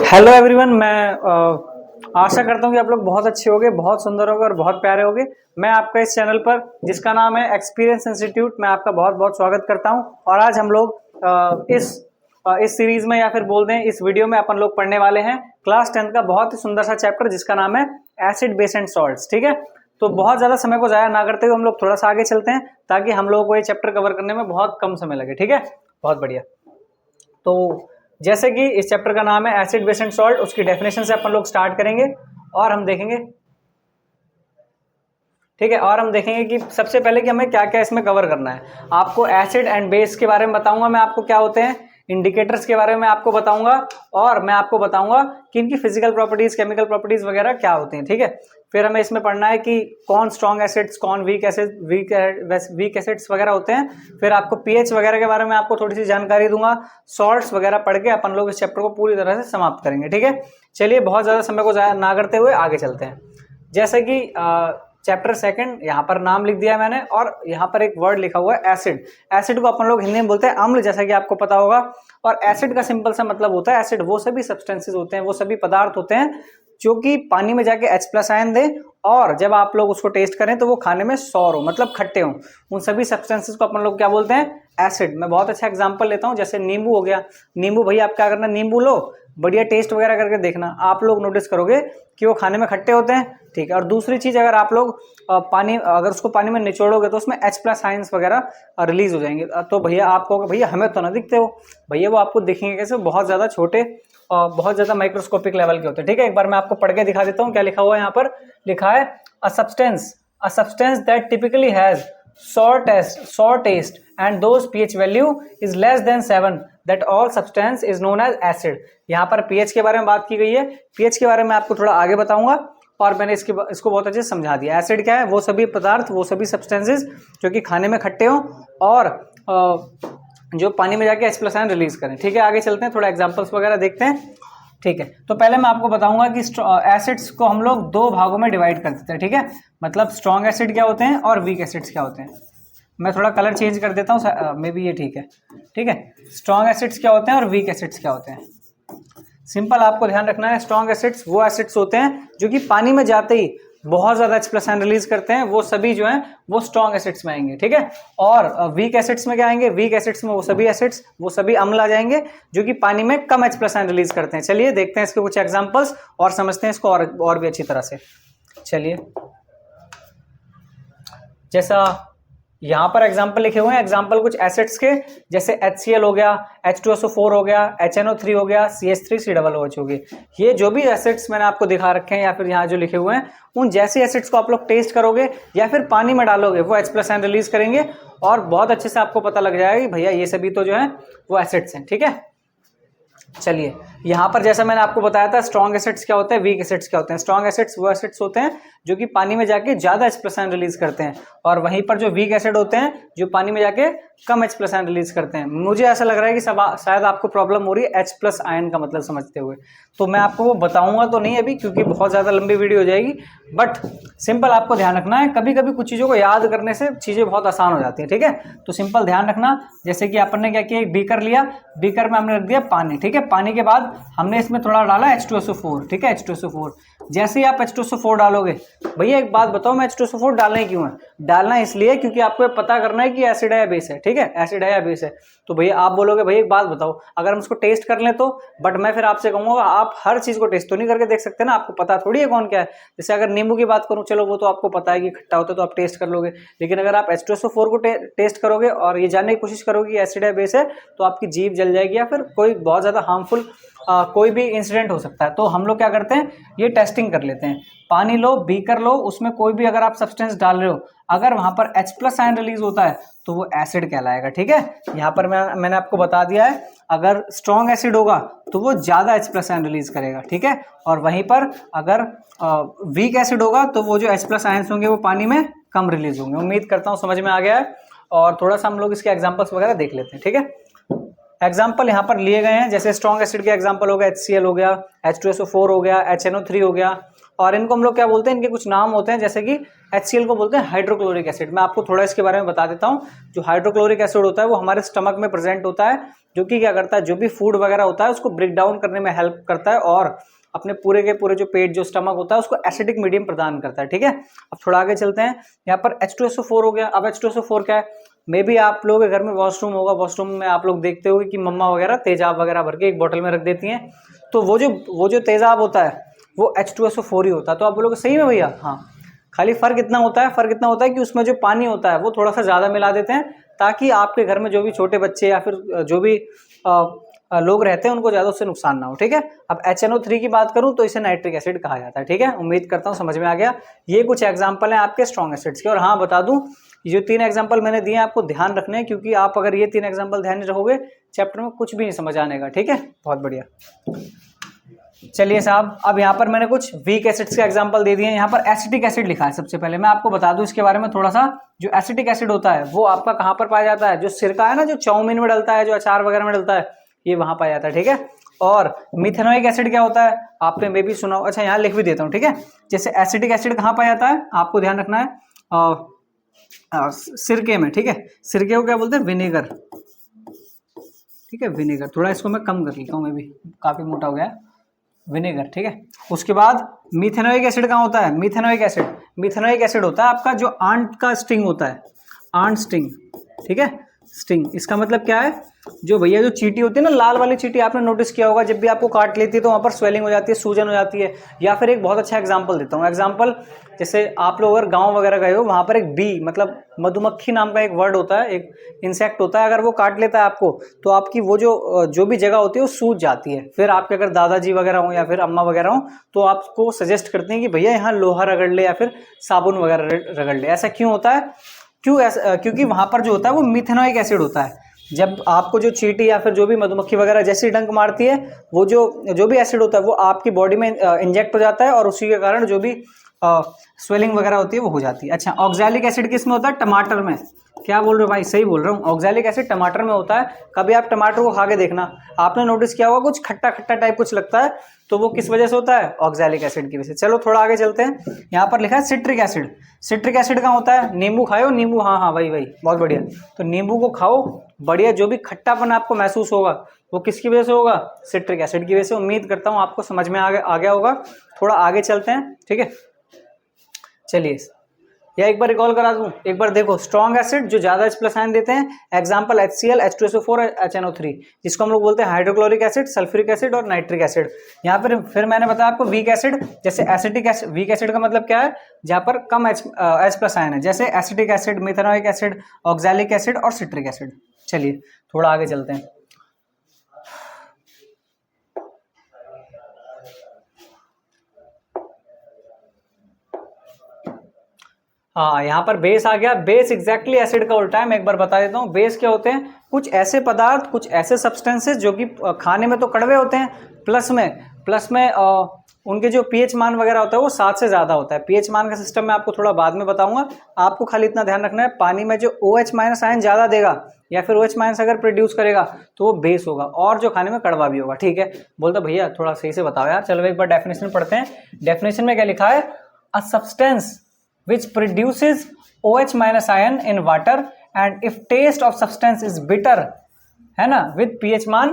Hello everyone, मैं आशा करता हूँ कि आप लोग बहुत अच्छे होंगे, बहुत सुंदर होंगे और बहुत प्यारे होंगे। मैं आपका इस चैनल पर जिसका नाम है एक्सपीरियंस इंस्टीट्यूट, मैं आपका बहुत बहुत स्वागत करता हूँ। और आज हम लोग इस सीरीज में या फिर बोल दें इस वीडियो में अपन लोग पढ़ने वाले हैं क्लास 10 का बहुत ही सुंदर सा चैप्टर जिसका नाम है एसिड बेस एंड सॉल्ट्स। ठीक है, तो बहुत ज्यादा समय को जाया ना करते हुए हम लोग थोड़ा सा आगे चलते हैं ताकि हम लोगों को ये चैप्टर कवर करने में बहुत कम समय लगे। ठीक है, बहुत बढ़िया। तो जैसे कि इस चैप्टर का नाम है एसिड बेस एंड सॉल्ट, उसकी डेफिनेशन से अपन लोग स्टार्ट करेंगे और हम देखेंगे। ठीक है, और हम देखेंगे कि सबसे पहले कि हमें क्या क्या इसमें कवर करना है। आपको एसिड एंड बेस के बारे में बताऊंगा मैं आपको क्या होते हैं, इंडिकेटर्स के बारे में आपको बताऊंगा और मैं आपको बताऊंगा कि इनकी फिजिकल प्रॉपर्टीज, केमिकल प्रॉपर्टीज वगैरह क्या होती हैं। ठीक है, फिर हमें इसमें पढ़ना है कि कौन स्ट्रॉन्ग एसिड्स, कौन वीक एसिड्स वगैरह होते हैं। फिर आपको पीएच वगैरह के बारे में आपको थोड़ी सी जानकारी दूंगा। सॉल्ट्स वगैरह पढ़ के अपन लोग इस चैप्टर को पूरी तरह से समाप्त करेंगे। ठीक है, चलिए बहुत ज्यादा समय को ना करते हुए आगे चलते हैं। जैसे कि चैप्टर सेकंड, यहाँ पर नाम लिख दिया मैंने और यहाँ पर एक वर्ड लिखा हुआ है एसिड। एसिड को अपन लोग हिंदी में बोलते हैं अम्ल, जैसा कि आपको पता होगा। और एसिड का सिंपल सा मतलब होता है, एसिड वो सभी सब्सटेंसेस होते हैं, वो सभी पदार्थ होते हैं जो कि पानी में जाके H+ आयन दें और जब आप लोग उसको टेस्ट करें तो वो खाने में सौर हो, मतलब खट्टे हो। उन सभी सब्सटेंसेस को अपन लोग क्या बोलते हैं, एसिड। मैं बहुत अच्छा एग्जांपल लेता हूँ, जैसे नींबू हो गया। नींबू भैया आप क्या करना, नींबू लो, बढ़िया टेस्ट वगैरह करके देखना, आप लोग नोटिस करोगे कि वो खाने में खट्टे होते हैं। ठीक है, और दूसरी चीज, अगर आप लोग अगर उसको पानी में निचोड़ोगे तो उसमें H+ आयंस वगैरह रिलीज हो जाएंगे। तो भैया आप कहोगे भैया हमें तो ना दिखते हो। भैया वो आपको दिखेंगे कैसे, बहुत ज्यादा छोटे और बहुत ज्यादा माइक्रोस्कोपिक लेवल के होते हैं। ठीक है, एक बार मैं आपको पढ़ के दिखा देता हूँ क्या लिखा हुआ है। यहाँ पर लिखा है a substance that typically has sour taste and those pH value is less than 7, that all substance is known as acid। यहाँ पर pH के बारे में बात की गई है। pH के बारे में आपको थोड़ा आगे बताऊंगा और मैंने इसको बहुत अच्छे से समझा दिया। एसिड क्या है, वो सभी पदार्थ, वो सभी सब्सटेंसेस जो कि खाने में खट्टे हों और जो पानी में जाके H+ आयन रिलीज करें। ठीक है, आगे चलते हैं, थोड़ा एग्जांपल्स वगैरह देखते हैं। ठीक है, तो पहले मैं आपको बताऊंगा कि एसिड्स को हम लोग दो भागों में डिवाइड कर देते हैं। ठीक है, मतलब स्ट्रॉन्ग एसिड क्या होते हैं और वीक एसिड्स क्या होते हैं। मैं थोड़ा कलर चेंज कर देता हूँ, मे बी ये ठीक है। ठीक है, स्ट्रॉन्ग एसिड्स क्या होते हैं और वीक एसिड्स क्या होते हैं। सिंपल आपको ध्यान रखना है, स्ट्रॉन्ग एसिड्स वो एसिड्स होते हैं जो कि पानी में जाते ही बहुत ज्यादा H+ आयन रिलीज करते हैं, वो सभी जो हैं वो स्ट्रॉन्ग एसिड्स में आएंगे। ठीक है, और वीक एसिड्स में क्या आएंगे, वीक एसिड्स में वो सभी एसिड्स, वो सभी अम्ल आ जाएंगे जो कि पानी में कम H+ आयन रिलीज करते हैं। चलिए देखते हैं इसके कुछ एग्जांपल्स और समझते हैं इसको और भी अच्छी तरह से। चलिए, जैसा यहाँ पर एग्जाम्पल लिखे हुए हैं, एग्जाम्पल कुछ एसिड्स के, जैसे HCl हो गया, H2SO4 हो गया, HNO3 हो गया, CH3COOH हो गई। ये जो भी एसिड्स मैंने आपको दिखा रखे हैं या फिर यहाँ जो लिखे हुए हैं, उन जैसे एसिड्स को आप लोग टेस्ट करोगे या फिर पानी में डालोगे वो H+ आयन रिलीज करेंगे और बहुत अच्छे से आपको पता लग जाएगा कि भैया ये सभी तो जो है वो एसिड्स हैं। ठीक है, चलिए यहाँ पर जैसा मैंने आपको बताया था, स्ट्रॉन्ग एसिड्स क्या होते हैं, वीक एसिड्स क्या होते हैं। स्ट्रॉन्ग एसिड्स वो एसिड्स होते हैं जो कि पानी में जाके ज्यादा H+ आयन रिलीज करते हैं और वहीं पर जो वीक एसिड होते हैं जो पानी में जाके कम H+ आयन रिलीज करते हैं। मुझे ऐसा लग रहा है कि शायद आपको प्रॉब्लम हो रही है H+ आयन का मतलब समझते हुए, तो मैं आपको वो बताऊंगा तो नहीं अभी क्योंकि बहुत ज्यादा लंबी वीडियो हो जाएगी, बट सिंपल आपको ध्यान रखना है, कभी कभी कुछ चीजों को याद करने से चीजें बहुत आसान हो जाती है। ठीक है, तो सिंपल ध्यान रखना, जैसे कि अपन ने क्या किया, एक बीकर लिया, बीकर में हमने रख दिया पानी। ठीक है, पानी के बाद हमने इसमें थोड़ा डाला H2SO4। ठीक है, H2SO4, जैसे ही आप H2SO4 डालोगे, भैया एक बात बताओ, मैं H2SO4 डालना ही क्यों है, डालना इसलिए क्योंकि आपको पता करना है कि एसिड है या बेस है। ठीक है, एसिड है या बेस है, तो भैया आप बोलोगे भैया एक बात बताओ, अगर हम इसको टेस्ट कर लें तो, बट मैं फिर आपसे कहूंगा आप हर चीज को टेस्ट तो नहीं करके देख सकते ना, आपको पता थोड़ी है कौन क्या है। जैसे अगर नींबू की बात करूं, चलो वो तो आपको पता है कि खट्टा होता है तो आप टेस्ट कर लोगे, लेकिन अगर आप H2SO4 को टेस्ट करोगे और ये जानने की कोशिश करोगे कि एसिड है बेस है, तो आपकी जीभ जल जाएगी या फिर कोई बहुत ज्यादा हार्मफुल कोई भी इंसिडेंट हो सकता है। तो हम लोग क्या करते हैं, ये टेस्टिंग कर लेते हैं। पानी लो, बीकर लो, उसमें कोई भी अगर आप सब्सटेंस डाल रहे हो, अगर वहां पर H+ आयन रिलीज होता है तो वो एसिड कहलाएगा। ठीक है, यहाँ पर मैंने आपको बता दिया है, अगर स्ट्रॉन्ग एसिड होगा तो वो ज्यादा H+ आयन रिलीज करेगा। ठीक है, और वहीं पर अगर वीक एसिड होगा तो वो जो H+ आयंस होंगे वो पानी में कम रिलीज होंगे। उम्मीद करता हूँ समझ में आ गया है, और थोड़ा सा हम लोग इसके एग्जाम्पल्स वगैरह देख लेते हैं। ठीक है, एग्जाम्पल यहाँ पर लिए गए हैं, जैसे स्ट्रॉन्ग एसिड के एग्जाम्पल हो गया HCl हो गया, H2SO4 हो गया, HNO3 हो गया, और इनको हम लोग क्या बोलते हैं, इनके कुछ नाम होते हैं, जैसे कि HCl को बोलते हैं हाइड्रोक्लोरिक एसिड। मैं आपको थोड़ा इसके बारे में बता देता हूँ। जो हाइड्रोक्लोरिक एसिड होता है वो हमारे स्टमक में प्रेजेंट होता है, जो कि क्या करता है, जो भी फूड वगैरह होता है उसको ब्रेक डाउन करने में हेल्प करता है और अपने पूरे के पूरे जो पेट, जो स्टमक होता है, उसको एसिडिक मीडियम प्रदान करता है। ठीक है, अब थोड़ा आगे चलते हैं। यहाँ पर H2SO4 हो गया। अब H2SO4 क्या है, मे बी आप लोगों के घर में वॉशरूम होगा, वॉशरूम में आप लोग देखते होंगे कि मम्मा वगैरह तेजाब वगैरह भर के एक बोतल में रख देती हैं। तो वो जो तेजाब होता है वो H2SO4 ही होता है। तो आप बोलोगे सही में भैया? हाँ, खाली फर्क इतना होता है कि उसमें जो पानी होता है वो थोड़ा सा ज़्यादा मिला देते हैं, ताकि आपके घर में जो भी छोटे बच्चे या फिर जो भी लोग रहते हैं उनको ज़्यादा उससे नुकसान ना हो। ठीक है, अब HNO3 की बात करूं तो इसे नाइट्रिक एसिड कहा जाता है। ठीक है, उम्मीद करता हूं समझ में आ गया। ये कुछ एग्जांपल हैं आपके स्ट्रॉन्ग एसिड्स के। और हाँ, बता दूं, ये जो 3 एग्जांपल मैंने दिए आपको ध्यान रखने हैं, क्योंकि आप अगर ये 3 एग्जांपल ध्यान नहीं रखोगे चैप्टर में कुछ भी नहीं समझ आने का। ठीक है, बहुत बढ़िया। चलिए साहब, अब यहाँ पर मैंने कुछ वीक एसिड्स के एग्जांपल दे दिए हैं। यहाँ पर एसिटिक एसिड लिखा है। सबसे पहले मैं आपको बता दूं इसके बारे में थोड़ा सा। जो एसिटिक एसिड होता है वो आपका कहाँ पर पाया जाता है? जो सिरका है ना, जो चाउमीन में डलता है, जो अचार वगैरह में डलता है, ये वहां पाया जाता है। ठीक है, और मिथेनोइक एसिड क्या होता है आपने मे भी सुना हो। अच्छा, यहाँ लिख भी देता हूँ। ठीक है, जैसे एसिटिक एसिड कहाँ पाया जाता है आपको ध्यान रखना है, सिरके में। ठीक है, सिरके को क्या बोलते हैं? विनेगर। ठीक है, विनेगर। थोड़ा इसको मैं कम कर लेता हूँ, मैं भी काफी मोटा हो गया है। विनेगर। ठीक है, उसके बाद मिथेनोइक एसिड कहाँ होता है? मिथेनोइक एसिड होता है आपका जो आंट का स्टिंग होता है, आंट स्टिंग। ठीक है, स्टिंग, इसका मतलब क्या है? जो भैया जो चींटी होती है ना, लाल वाली चींटी, आपने नोटिस किया होगा जब भी आपको काट लेती है तो वहां पर स्वेलिंग हो जाती है, सूजन हो जाती है। या फिर एक बहुत अच्छा एग्जांपल देता हूँ। एग्जांपल, जैसे आप लोग अगर गांव वगैरह गए हो, वहां पर एक बी मतलब मधुमक्खी नाम का एक वर्ड होता है, एक इंसेक्ट होता है। अगर वो काट लेता है आपको तो आपकी वो जो भी जगह होती है वो सूज जाती है। फिर आपके अगर दादाजी वगैरह हो या फिर अम्मा वगैरह हो तो आपको सजेस्ट करते हैं कि भैया यहाँ लोहा रगड़ ले या फिर साबुन वगैरह रगड़ ले। ऐसा क्यों होता है? क्योंकि वहां पर जो होता है वो मिथेनोइक एसिड होता है। जब आपको जो चींटी या फिर जो भी मधुमक्खी वगैरह जैसी डंक मारती है, वो जो भी एसिड होता है वो आपकी बॉडी में इंजेक्ट हो जाता है और उसी के कारण जो भी स्वेलिंग वगैरह होती है वो हो जाती है। अच्छा, ऑक्सैलिक एसिड किस में होता है? टमाटर में। क्या बोल रहे हो भाई? सही बोल रहा हूँ, ऑक्सैलिक एसिड टमाटर में होता है। कभी आप टमाटर को खा के देखना, आपने नोटिस किया होगा कुछ खट्टा खट्टा टाइप कुछ लगता है, तो वो किस वजह से होता है? ऑक्सैलिक एसिड की वजह से। चलो थोड़ा आगे चलते हैं। यहाँ पर लिखा है सिट्रिक एसिड। सिट्रिक एसिड कहाँ होता है? नींबू खाओ, नींबू। हाँ हाँ, वही वही, बहुत बढ़िया। तो नींबू को खाओ, बढ़िया। जो भी खट्टापन आपको महसूस होगा वो किसकी वजह से होगा? सिट्रिक एसिड की वजह से। उम्मीद करता हूँ आपको समझ में आ गया होगा। थोड़ा आगे चलते हैं। ठीक है, चलिए, या एक बार रिकॉल करा दूं, एक बार देखो। स्ट्रॉन्ग एसिड जो ज्यादा H+ आयन देते हैं, एग्जांपल HCl, H2SO4, HNO3, जिसको हम लोग बोलते हैं हाइड्रोक्लोरिक एसिड, सल्फ्यूरिक एसिड और नाइट्रिक एसिड। यहाँ पर फिर मैंने बताया आपको वीक एसिड, जैसे एसिटिक एसिड। वीक एसिड का मतलब क्या है? जहाँ पर कम H+ आयन है, जैसे acetic acid, methanoic acid, oxalic acid और सिट्रिक एसिड। चलिए थोड़ा आगे चलते हैं। हाँ, यहाँ पर बेस आ गया। बेस एग्जैक्टली एसिड का उल्टा है। मैं एक बार बता देता हूँ। बेस क्या होते हैं? कुछ ऐसे पदार्थ, कुछ ऐसे सब्सटेंसेस जो कि खाने में तो कड़वे होते हैं, प्लस में उनके जो पीएच मान वगैरह होता है वो 7 से ज़्यादा होता है। पीएच मान का सिस्टम मैं आपको थोड़ा बाद में बताऊंगा। आपको खाली इतना ध्यान रखना है, पानी में जो OH- आयन ज़्यादा देगा या फिर OH- अगर प्रोड्यूस करेगा तो वो बेस होगा, और जो खाने में कड़वा भी होगा। ठीक है, बोलता भैया थोड़ा सही से बताओ यार। चलो एक बार डेफिनेशन पढ़ते हैं। डेफिनेशन में क्या लिखा है? A substance which produces OH- ion in water and if taste of substance is bitter, है ना, with pH मान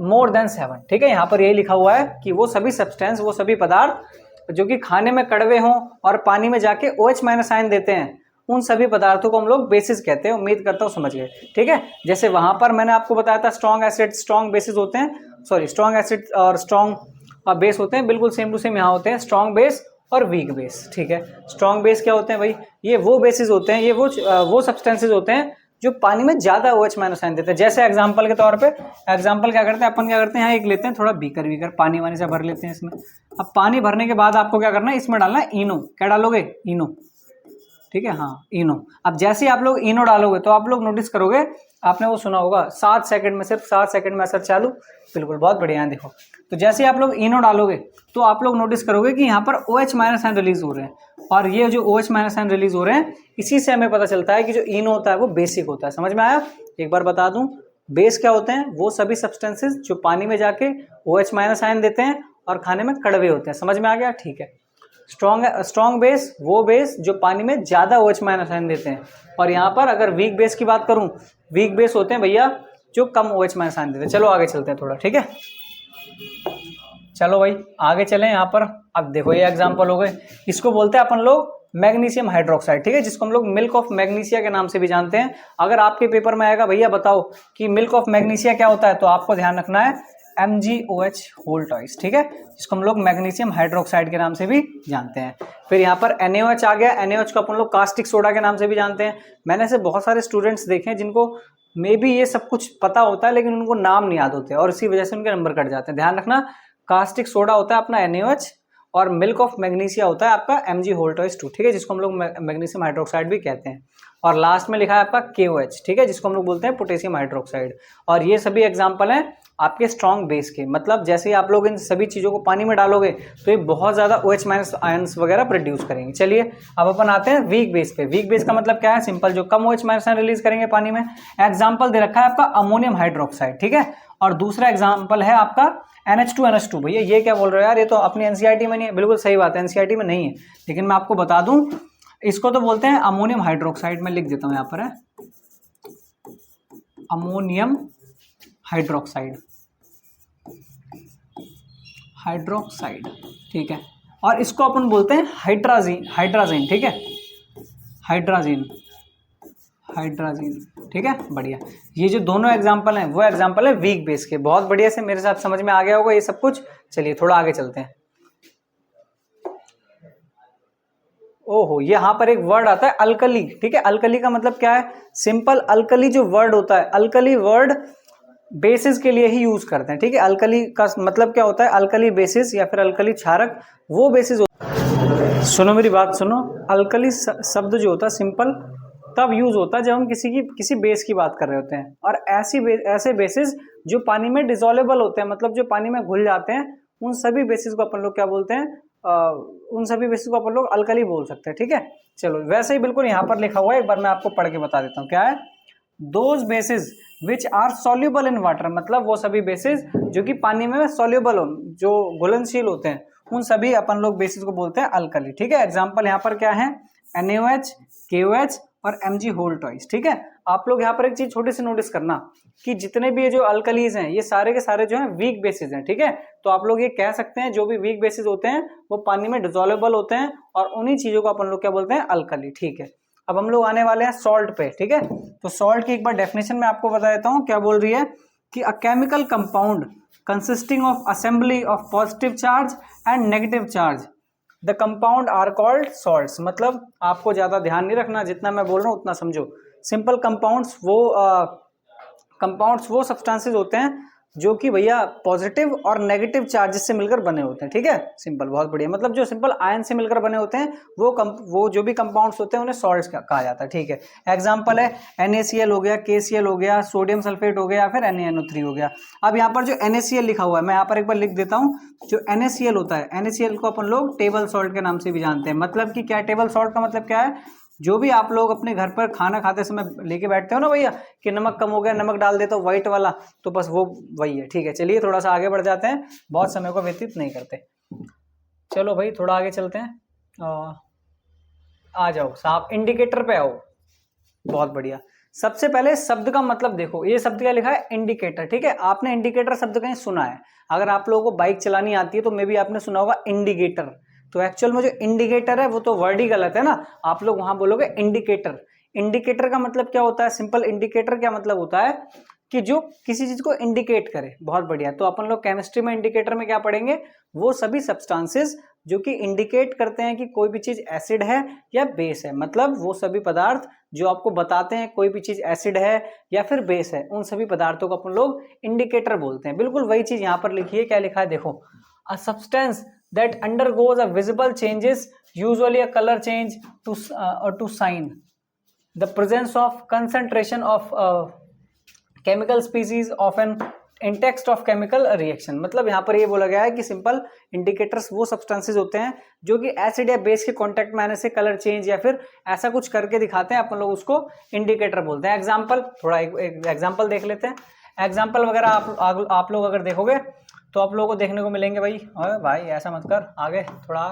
more than 7। ठीक है, यहाँ पर यही लिखा हुआ है कि वो सभी सब्सटेंस, वो सभी पदार्थ जो कि खाने में कड़वे हों और पानी में जाके OH- आयन देते हैं, उन सभी पदार्थों को हम लोग बेसिस कहते हैं। उम्मीद करता हूँ समझ गए। ठीक है, जैसे वहां पर मैंने आपको बताया था स्ट्रॉन्ग एसिड, स्ट्रॉन्ग बेसिस होते हैं, सॉरी स्ट्रॉन्ग एसिड और स्ट्रॉन्ग बेस होते हैं, बिल्कुल सेम टू सेम यहाँ होते हैं, स्ट्रॉन्ग बेस और वीक बेस। ठीक है, स्ट्रॉन्ग बेस क्या होते हैं भाई? ये वो बेसिस होते हैं, ये वो सब्सटेंसेस होते हैं जो पानी में ज्यादा OH- आयन देते हैं। जैसे एग्जांपल के तौर पे, एग्जांपल क्या करते हैं अपन? क्या करते हैं, यहाँ एक लेते हैं थोड़ा बीकर पानी वानी से भर लेते हैं इसमें। अब पानी भरने के बाद आपको क्या करना है? इसमें डालना है इनो। क्या डालोगे? इनो। ठीक है, हाँ, इनो। अब जैसे ही आप लोग इनो डालोगे तो आप लोग नोटिस करोगे, आपने वो सुना होगा 7 सेकंड में, सिर्फ 7 सेकंड में असर चालू। बिल्कुल, बहुत बढ़िया है। देखो, तो जैसे ही आप लोग इनो डालोगे तो आप लोग नोटिस करोगे कि यहाँ पर OH- आयन रिलीज हो रहे हैं, और ये जो OH- आयन रिलीज हो रहे हैं, इसी से हमें पता चलता है कि जो इनो होता है वो बेसिक होता है। समझ में आया? एक बार बता दूं, बेस क्या होते हैं? वो सभी सब्सटेंसेस जो पानी में जाके OH- आयन देते हैं और खाने में कड़वे होते हैं। समझ में आ गया? ठीक है, स्ट्रॉन्ग बेस वो बेस जो पानी में ज़्यादा OH माइनस आयन देते हैं, और यहाँ पर अगर वीक बेस की बात करूँ, वीक बेस होते हैं भैया जो कम OH माइनस आयन देते हैं। चलो आगे चलते हैं थोड़ा, ठीक है। चलो भाई आगे चलें। यहाँ पर अब देखो ये एग्जाम्पल हो गए, इसको बोलते हैं अपन लोग मैग्नीशियम हाइड्रोक्साइड, ठीक है, जिसको हम लोग मिल्क ऑफ मैग्नीशिया के नाम से भी जानते हैं। अगर आपके पेपर में आएगा भैया बताओ कि मिल्क ऑफ मैग्नीशिया क्या होता है, तो आपको ध्यान रखना है MgOH होल टॉइस, ठीक है, जिसको हम लोग मैग्नीशियम हाइड्रोक्साइड के नाम से भी जानते हैं। फिर यहाँ पर NaOH आ गया, NaOH को अपन लोग कास्टिक सोडा के नाम से भी जानते हैं। मैंने ऐसे बहुत सारे स्टूडेंट्स देखे हैं जिनको मे बी ये सब कुछ पता होता है लेकिन उनको नाम नहीं याद होते और इसी वजह से उनके नंबर कट जाते हैं। ध्यान रखना, कास्टिक सोडा होता है अपना NaOH और मिल्क ऑफ मैग्नीशिया होता है आपका Mg होल टॉइस 2, ठीक है, जिसको हम लोग मैग्नीशियम हाइड्रोक्साइड भी कहते हैं। और लास्ट में लिखा है आपका KOH, ठीक है, जिसको हम लोग बोलते हैं पोटेशियम हाइड्रोक्साइड। और ये सभी एग्जाम्पल हैं आपके स्ट्रॉन्ग बेस के, मतलब जैसे ही आप लोग इन सभी चीज़ों को पानी में डालोगे तो ये बहुत ज़्यादा OH माइनस आयंस वगैरह प्रोड्यूस करेंगे। चलिए अब अपन आते हैं वीक बेस पे। वीक बेस का मतलब क्या है? सिंपल, जो कम OH माइनस आयन रिलीज करेंगे पानी में। एग्जाम्पल दे रखा है आपका अमोनियम हाइड्रोक्साइड, ठीक है, और दूसरा एग्जाम्पल है आपका NH2NH2। भैया ये क्या बोल रहे हो यार, ये तो अपनी NCERT में नहीं है। बिल्कुल सही बात है, NCERT में नहीं है, लेकिन मैं आपको बता दूं इसको तो बोलते हैं अमोनियम हाइड्रोक्साइड। मैं लिख देता हूं यहाँ पर है अमोनियम हाइड्रोक्साइड, ठीक है, और इसको अपन बोलते हैं हाइड्राजीन, ठीक है, हाइड्राजीन, ठीक है, बढ़िया। ये जो दोनों एग्जांपल हैं वो एग्जांपल है वीक बेस के। बहुत बढ़िया से मेरे साथ समझ में आ गया होगा ये सब कुछ। चलिए थोड़ा आगे चलते हैं। ओहो, यहाँ पर एक वर्ड आता है अल्कली, ठीक है। अल्कली का मतलब क्या है? सिंपल, अल्कली जो वर्ड होता है, अल्कली वर्ड बेसिस के लिए ही यूज करते हैं, ठीक है। अल्कली का मतलब क्या होता है? अल्कली बेसिस या फिर अल्कली क्षारक, वो बेसिस सुनो मेरी बात सुनो। अल्कली शब्द जो होता है सिंपल तब यूज होता है जब हम किसी बेस की बात कर रहे होते हैं, और ऐसे बेसिस जो पानी में डिसॉल्वेबल होते हैं, मतलब जो पानी में घुल जाते हैं, उन सभी बेसिस को अपन लोग क्या बोलते हैं? उन सभी बेसिस को अपन लोग अल्कली बोल सकते हैं, ठीक है। चलो वैसे ही बिल्कुल यहाँ पर लिखा हुआ है, एक बार मैं आपको पढ़ के बता देता हूँ क्या है। Those bases which are soluble in water, मतलब वो सभी बेसिस जो कि पानी में सॉल्युबल हो, जो घुलनशील होते हैं, उन सभी अपन लोग बेसिस को बोलते हैं अल्कली, ठीक है। एग्जाम्पल यहाँ पर क्या है? NaOH, KOH और Mg होल टॉइस, ठीक है। आप लोग यहाँ पर एक चीज छोटी सी नोटिस करना कि जितने भी ये जो अल्कलीज हैं ये सारे के सारे जो हैं वीक बेसिस हैं, ठीक है। तो आप लोग ये कह सकते हैं जो भी वीक बेसिस होते हैं वो पानी में डिसॉल्वेबल होते हैं, और उन्हीं चीजों को अपन लोग क्या बोलते हैं? अल्कली, ठीक है। अब हम लोग आने वाले हैं सॉल्ट पे, ठीक है। तो सॉल्ट की एक बार डेफिनेशन मैं आपको बता देता हूँ, क्या बोल रही है कि a chemical compound consisting of assembly of positive charge and negative charge, the compound are called salts. मतलब आपको ज्यादा ध्यान नहीं रखना, जितना मैं बोल रहा हूँ उतना समझो। सिंपल कंपाउंड्स वो सब्सटेंसेस होते हैं जो कि भैया पॉजिटिव और नेगेटिव चार्जेस से मिलकर बने होते हैं, ठीक है। सिंपल, बहुत बढ़िया। मतलब जो सिंपल आयन से मिलकर बने होते हैं वो जो भी कंपाउंड्स होते हैं उन्हें सॉल्ट्स कहा जाता है, ठीक है। एग्जांपल है NaCl हो गया, KCl हो गया, सोडियम सल्फेट हो गया, या फिर NaNO3 हो गया। अब यहाँ पर जो NaCl लिखा हुआ है मैं यहाँ पर एक बार लिख देता हूँ। जो NaCl होता है, NaCl को अपन लोग टेबल सॉल्ट के नाम से भी जानते हैं। मतलब कि क्या टेबल सॉल्ट का मतलब क्या है? जो भी आप लोग अपने घर पर खाना खाते समय लेके बैठते हो ना भैया कि नमक कम हो गया, नमक डाल देते हो व्हाइट वाला, तो बस वो वही है, ठीक है। चलिए थोड़ा सा आगे बढ़ जाते हैं, बहुत समय को व्यतीत नहीं करते। चलो भाई थोड़ा आगे चलते हैं। आ जाओ साहब, इंडिकेटर पे आओ। बहुत बढ़िया। सबसे पहले शब्द का मतलब देखो, ये शब्द क्या लिखा है? इंडिकेटर, ठीक है। आपने इंडिकेटर शब्द कहीं सुना है? अगर आप लोगों को बाइक चलानी आती है तो मे भी आपने सुना होगा इंडिकेटर। तो एक्चुअल में जो इंडिकेटर है वो तो वर्ड ही गलत है ना, आप लोग वहां बोलोगे इंडिकेटर। इंडिकेटर का मतलब क्या होता है? सिंपल, इंडिकेटर क्या मतलब होता है कि जो किसी चीज को इंडिकेट करे। बहुत बढ़िया। तो अपन लोग केमिस्ट्री में इंडिकेटर में क्या पढ़ेंगे? वो सभी सब्सटेंसेस जो कि इंडिकेट करते हैं कि कोई भी चीज एसिड है या बेस है। मतलब वो सभी पदार्थ जो आपको बताते हैं कोई भी चीज एसिड है या फिर बेस है, उन सभी पदार्थों को अपन लोग इंडिकेटर बोलते हैं। बिल्कुल वही चीज यहाँ पर लिखी है। क्या लिखा है देखो, a substance that undergoes a visible changes, usually a color change to sign the presence of concentration of chemical species of an in text of chemical reaction। मतलब यहाँ पर ये बोला गया है कि सिंपल इंडिकेटर्स वो सब्सटेंसेस होते हैं जो कि एसिड या बेस के कांटेक्ट में आने से कलर चेंज या फिर ऐसा कुछ करके दिखाते हैं, अपन लोग उसको इंडिकेटर बोलते हैं। एग्जाम्पल, थोड़ा एक एग्जाम्पल देख लेते हैं। एग्जाम्पल वगैरह आप लोग अगर देखोगे तो आप लोगों को देखने को मिलेंगे भाई। भाई ऐसा मत कर, आगे थोड़ा।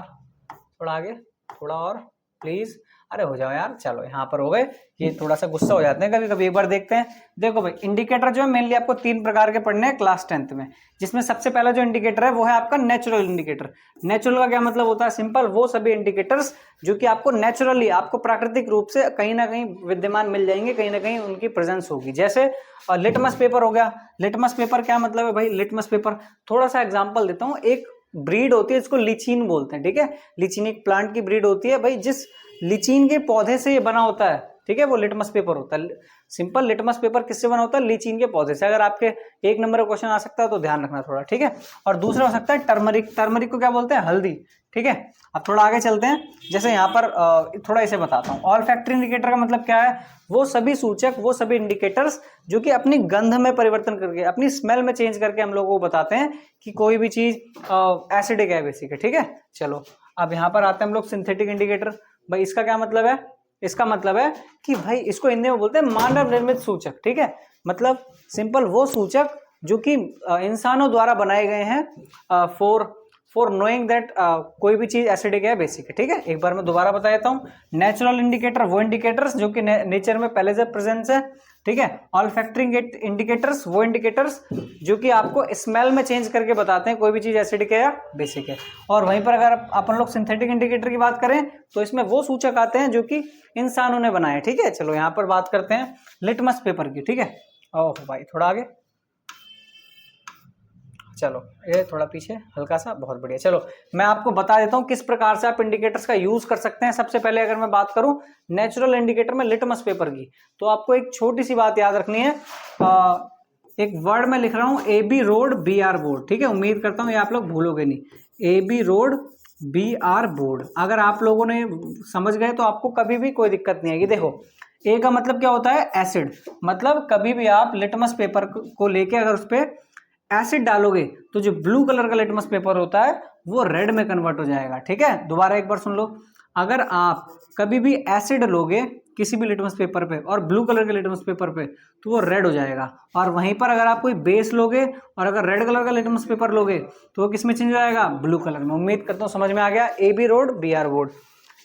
थोड़ा आगे, थोड़ा और प्लीज। अरे हो जाओ यार, चलो यहाँ पर हो गए। ये थोड़ा सा गुस्सा हो जाते हैं कभी कभी, एक बार देखते हैं। देखो भाई, इंडिकेटर जो है मेनली आपको 3 प्रकार के पढ़ने हैं क्लास 10th में, जिसमें सबसे पहला जो इंडिकेटर है वो है आपका नेचुरल इंडिकेटर। नेचुरल का क्या मतलब होता है? सिंपल, वो सभी इंडिकेटर्स जो कि आपको नेचुरली, आपको प्राकृतिक रूप से कहीं ना कहीं विद्यमान मिल जाएंगे, कहीं ना कहीं उनकी प्रेजेंस होगी। जैसे लिटमस पेपर हो गया। लिटमस पेपर क्या मतलब है भाई? लिटमस पेपर, थोड़ा सा एग्जाम्पल देता हूँ। एक ब्रीड होती है, इसको लिचीन बोलते हैं, ठीक है। लिचीन एक प्लांट की ब्रीड होती है भाई, जिस लिचीन के पौधे से ये बना होता है, ठीक है, वो लिटमस पेपर होता है। सिंपल, लिटमस पेपर किससे बना होता है? लिचीन के पौधे से। अगर आपके 1 नंबर का क्वेश्चन आ सकता है तो ध्यान रखना थोड़ा, ठीक है। और दूसरा हो सकता है टर्मरिक। टर्मरिक को क्या बोलते हैं? हल्दी, ठीक है। अब थोड़ा आगे चलते हैं। जैसे यहाँ पर थोड़ा इसे बताता हूँ। ऑल फैक्ट्री इंडिकेटर का मतलब क्या है? वो सभी सूचक, वो सभी इंडिकेटर्स जो कि अपनी गंध में परिवर्तन करके, अपनी स्मेल में चेंज करके हम लोगों को बताते हैं कि कोई भी चीज एसिडिक है, बेसिक है, ठीक है। चलो अब यहाँ पर आते हैं हम लोग सिंथेटिक इंडिकेटर। भाई इसका क्या मतलब है? इसका मतलब है कि भाई इसको हिंदी में बोलते हैं मानव निर्मित सूचक, ठीक है। मतलब सिंपल, वो सूचक जो कि इंसानों द्वारा बनाए गए हैं फॉर नोइंग दैट कोई भी चीज एसिडिक है, बेसिक है, ठीक है। एक बार मैं दोबारा बता देता हूँ। नेचुरल इंडिकेटर वो इंडिकेटर्स जो कि नेचर में पहले से प्रेजेंस है, ठीक है। ऑल फैक्ट्री इंडिकेटर्स वो इंडिकेटर्स जो कि आपको स्मेल में चेंज करके बताते हैं कोई भी चीज एसिडिक है या बेसिक है। और वहीं पर अगर अपन लोग सिंथेटिक इंडिकेटर की बात करें तो इसमें वो सूचक आते हैं जो कि इंसानों ने बनाए, ठीक है। चलो यहाँ पर बात करते हैं लिटमस पेपर की, ठीक है। ओह भाई थोड़ा आगे, चलो ये थोड़ा पीछे हल्का सा, बहुत बढ़िया। चलो मैं आपको बता देता हूँ किस प्रकार से आप इंडिकेटर्स का यूज कर सकते हैं। सबसे पहले अगर मैं बात करूं नेचुरल इंडिकेटर में लिटमस पेपर की, तो आपको एक छोटी सी बात याद रखनी है। एक वर्ड में लिख रहा हूं, A B road B R board, ठीक है। उम्मीद करता हूं ये आप लोग भूलोगे नहीं। A B road B R board, अगर आप लोगों ने समझ गए तो आपको कभी भी कोई दिक्कत नहीं आएगी। देखो ए का मतलब क्या होता है? एसिड। मतलब कभी भी आप लिटमस पेपर को लेके अगर उस पर एसिड डालोगे तो जो ब्लू कलर का लिटमस पेपर होता है वो रेड में कन्वर्ट हो जाएगा, ठीक है। दोबारा एक बार सुन लो। अगर आप कभी भी एसिड लोगे किसी भी लिटमस पेपर पे और ब्लू कलर के लिटमस पेपर पे तो वो रेड हो जाएगा। और वहीं पर अगर आप कोई बेस लोगे और अगर रेड कलर का लिटमस पेपर लोगे तो वो किस में चेंज हो जाएगा? ब्लू कलर में। उम्मीद करता हूँ समझ में आ गया। A B road B R board,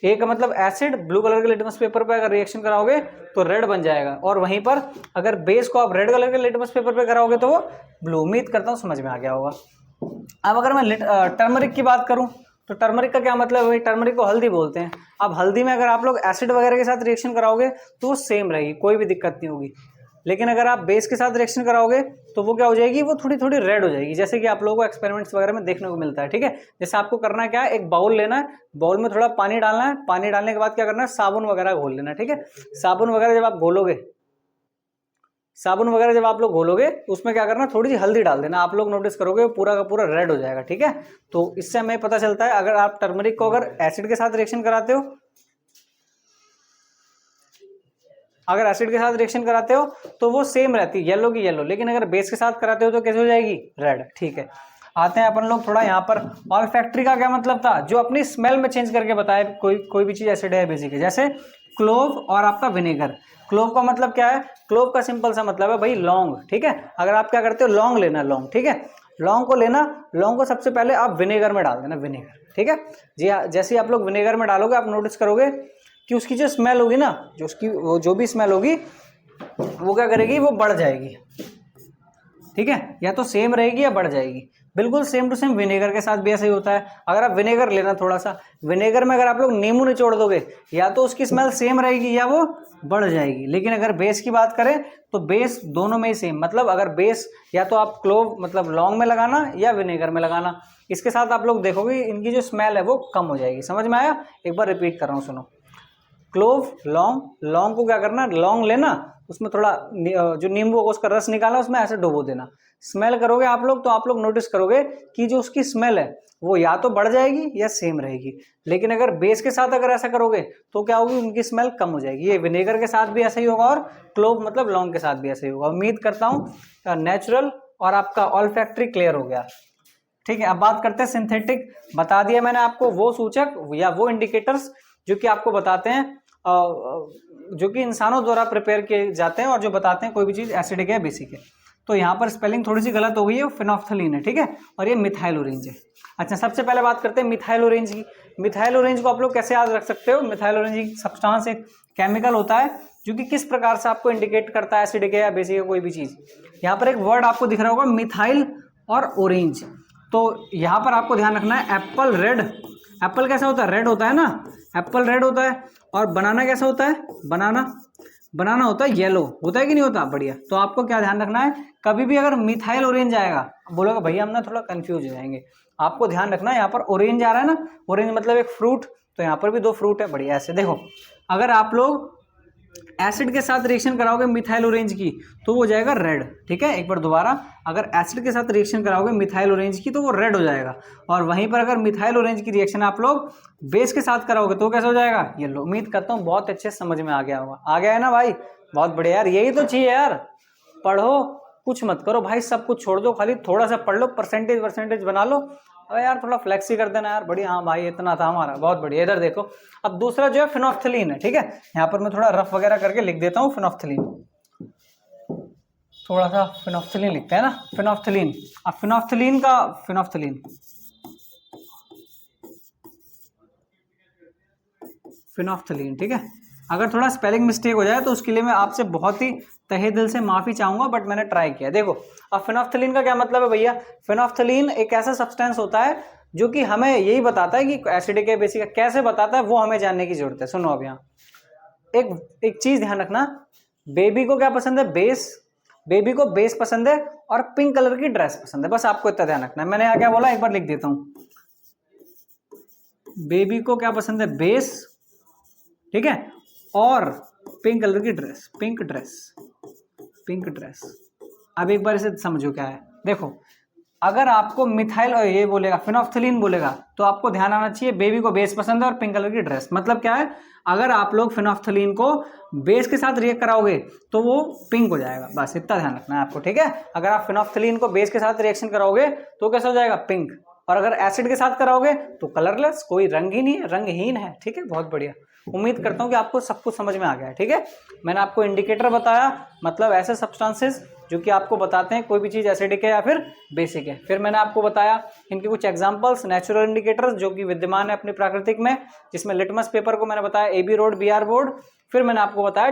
A का मतलब एसिड, ब्लू कलर के लिटमस पेपर पे अगर रिएक्शन कराओगे तो रेड बन जाएगा। और वहीं पर अगर बेस को आप रेड कलर के लिटमस पेपर पे कराओगे तो वो ब्लू। उम्मीद करता हूँ समझ में आ गया होगा। अब अगर मैं टर्मरिक की बात करूं तो टर्मरिक का क्या मतलब है? टर्मरिक को हल्दी बोलते हैं। अब हल्दी में अगर आप लोग एसिड वगैरह के साथ रिएक्शन कराओगे तो वो सेम रहेगी, कोई भी दिक्कत नहीं होगी। लेकिन अगर आप बेस के साथ रिएक्शन कराओगे तो वो क्या हो जाएगी? वो थोड़ी थोड़ी रेड हो जाएगी, जैसे कि आप लोगों को एक्सपेरिमेंट्स वगैरह में देखने को मिलता है, ठीक है। जैसे आपको करना क्या है, एक बाउल लेना है, बाउल में थोड़ा पानी डालना है, पानी डालने के बाद क्या करना है? साबुन वगैरह घोल लेना, ठीक है। साबुन वगैरह जब आप घोलोगे, साबुन वगैरह जब आप लोग घोलोगे तो उसमें क्या करना? थोड़ी सी हल्दी डाल देना। आप लोग नोटिस करोगे पूरा का पूरा रेड हो जाएगा, ठीक है। तो इससे हमें पता चलता है अगर आप टर्मरिक को अगर एसिड के साथ रिएक्शन कराते हो, अगर एसिड के साथ रिएक्शन कराते हो तो वो सेम रहती है, येलो की येलो। लेकिन अगर बेस के साथ कराते हो तो कैसे हो जाएगी? रेड, ठीक है। आते हैं अपन लोग थोड़ा यहाँ पर ऑल फैक्ट्री का क्या मतलब था? जो अपनी स्मेल में चेंज करके बताए कोई भी चीज एसिड है बेसिक है। जैसे क्लोव और आपका विनेगर। क्लोव का मतलब क्या है? क्लोव का सिंपल सा मतलब है भाई लौंग, ठीक है। अगर आप क्या करते हो, लौंग लेना, लौंग, ठीक है। लौंग को लेना, लौंग को सबसे पहले आप विनेगर में डाल देना, विनेगर, ठीक है जी। जैसे आप लोग विनेगर में डालोगे आप नोटिस करोगे कि उसकी जो स्मेल होगी ना, जो उसकी वो जो भी स्मेल होगी वो क्या करेगी? वो बढ़ जाएगी, ठीक है। या तो सेम रहेगी या बढ़ जाएगी। बिल्कुल सेम टू सेम विनेगर के साथ भी ऐसा ही होता है। अगर आप विनेगर लेना थोड़ा सा, विनेगर में अगर आप लोग नींबू निचोड़ दोगे या तो उसकी स्मेल सेम रहेगी या वो बढ़ जाएगी। लेकिन अगर बेस की बात करें तो बेस दोनों में ही सेम, मतलब अगर बेस या तो आप क्लोव मतलब लौंग में लगाना या विनेगर में लगाना, इसके साथ आप लोग देखोगे इनकी जो स्मेल है वो कम हो जाएगी। समझ में आया? एक बार रिपीट कर रहा हूँ, सुनो। क्लोव, लौंग, लौंग को क्या करना? लौंग लेना, उसमें थोड़ा जो नींबू होगा उसका रस निकालना, उसमें ऐसे डुबो देना। स्मेल करोगे आप लोग तो आप लोग नोटिस करोगे कि जो उसकी स्मेल है वो या तो बढ़ जाएगी या सेम रहेगी। लेकिन अगर बेस के साथ अगर ऐसा करोगे तो क्या होगी? उनकी स्मेल कम हो जाएगी। ये विनेगर के साथ भी ऐसा ही होगा और क्लोव मतलब लौंग के साथ भी ऐसा ही होगा। उम्मीद करता हूँ नेचुरल और आपका ऑल्फैक्टरी क्लियर हो गया, ठीक है। अब बात करते हैं सिंथेटिक। बता दिया मैंने आपको वो सूचक या वो इंडिकेटर्स जो कि आपको बताते हैं जो कि इंसानों द्वारा प्रिपेयर किए जाते हैं और जो बताते हैं कोई भी चीज एसिडिक है बेसिक है। तो यहाँ पर स्पेलिंग थोड़ी सी गलत हो गई है, फिनोफ्थलीन है, ठीक है, और ये मिथाइल ऑरेंज है। अच्छा, सबसे पहले बात करते हैं मिथाइल ऑरेंज की। मिथाइल ऑरेंज को आप लोग कैसे याद रख सकते हो? मिथाइल ऑरेंज एक सब्सटेंस, एक केमिकल होता है जो कि किस प्रकार से आपको इंडिकेट करता है एसिडिक है या बेसिक है कोई भी चीज। यहाँ पर एक वर्ड आपको दिख रहा होगा मिथाइल और ऑरेंज, तो यहाँ पर आपको ध्यान रखना है एप्पल रेड। एप्पल कैसा होता है? रेड होता है ना, एप्पल रेड होता है। और बनाना कैसा होता है? बनाना होता है येलो, होता है कि नहीं होता? बढ़िया। तो आपको क्या ध्यान रखना है, कभी भी अगर मिथाइल ऑरेंज आएगा, बोलोगे भैया हम ना थोड़ा कंफ्यूज हो जाएंगे, आपको ध्यान रखना है यहाँ पर ऑरेंज आ रहा है ना, ऑरेंज मतलब एक फ्रूट, तो यहाँ पर भी दो फ्रूट है। बढ़िया, ऐसे देखो, अगर आप लोग एसिड के साथ रिएक्शन कराओगे मिथाइल ऑरेंज की तो वो हो जाएगा रेड, ठीक है। एक बार दोबारा, अगर एसिड के साथ रिएक्शन कराओगे मिथाइल ऑरेंज की तो वो रेड हो जाएगा, और वहीं पर अगर मिथाइल ऑरेंज की रिएक्शन आप लोग बेस के साथ कराओगे तो कैसा हो जाएगा? येलो। उम्मीद करता हूँ बहुत अच्छे समझ में आ गया होगा। आ गया है ना भाई? बहुत बढ़िया यार, यही तो चाहिए यार। पढ़ो, कुछ मत करो भाई, सब कुछ छोड़ दो, खाली थोड़ा सा पढ़ लो, परसेंटेज बना लो। अरे यार थोड़ा फ्लेक्सी कर देना यार। बढ़िया, हाँ भाई इतना था हमारा, बहुत बढ़िया। इधर देखो, अब दूसरा जो है फिनोफ्थलीन है, ठीक है। यहाँ पर मैं थोड़ा रफ वगैरह करके लिख देता हूँ फिनोफ्थलीन, थोड़ा सा फिनोफ्थलीन लिखते हैं ना, फिनोफ्थलीन। अब फिनोफ्थलीन, ठीक है। अगर थोड़ा स्पेलिंग मिस्टेक हो जाए तो उसके लिए मैं आपसे बहुत ही तहे दिल से माफी चाहूंगा, बट मैंने ट्राई किया। देखो, अब फिनोफ्थलीन का क्या मतलब है भैया? फिनोफ्थलीन एक ऐसा सब्सटेंस होता है जो कि हमें यही बताता है कि एसिडिक है बेसिक है, कैसे बताता है वो हमें जानने की जरूरत है। सुनो, अब यहाँ एक चीज ध्यान रखना, बेबी को क्या पसंद है? बेस। बेबी को बेस पसंद है और पिंक कलर की ड्रेस पसंद है, बस आपको इतना ध्यान रखना है। मैंने यहाँ क्या बोला, एक बार लिख देता हूँ। बेबी को क्या पसंद है? बेस, ठीक है, और पिंक कलर की ड्रेस, पिंक ड्रेस। अब एक बार इसे समझो क्या है। देखो, अगर आपको मिथाइल ये बोलेगा, फिनोफ्थलीन बोलेगा, तो आपको ध्यान आना चाहिए बेबी को बेस पसंद है और पिंक कलर की ड्रेस। मतलब क्या है, अगर आप लोग फिनोफ्थलीन को बेस के साथ रिएक्ट कराओगे तो वो पिंक हो जाएगा, बस इतना ध्यान रखना है आपको, ठीक है। अगर आप फिनोफ्थलीन को बेस के साथ रिएक्शन कराओगे तो कैसा हो जाएगा? पिंक। और अगर एसिड के साथ कराओगे तो कलरलेस, कोई रंग ही नहीं है, रंगहीन है, ठीक है। बहुत बढ़िया, उम्मीद करता हूँ कि आपको सब कुछ समझ में आ गया है, ठीक है। मैंने आपको इंडिकेटर बताया, मतलब ऐसे सब्सटेंसेस जो कि आपको बताते हैं कोई भी चीज एसिडिक है या फिर बेसिक है। फिर मैंने आपको बताया इनके कुछ एग्जांपल्स, नेचुरल इंडिकेटर्स जो कि विद्यमान है अपनी प्राकृतिक में, जिसमें लिटमस पेपर को मैंने बताया AB रोड, BR बोर्ड। फिर मैंने आपको बताया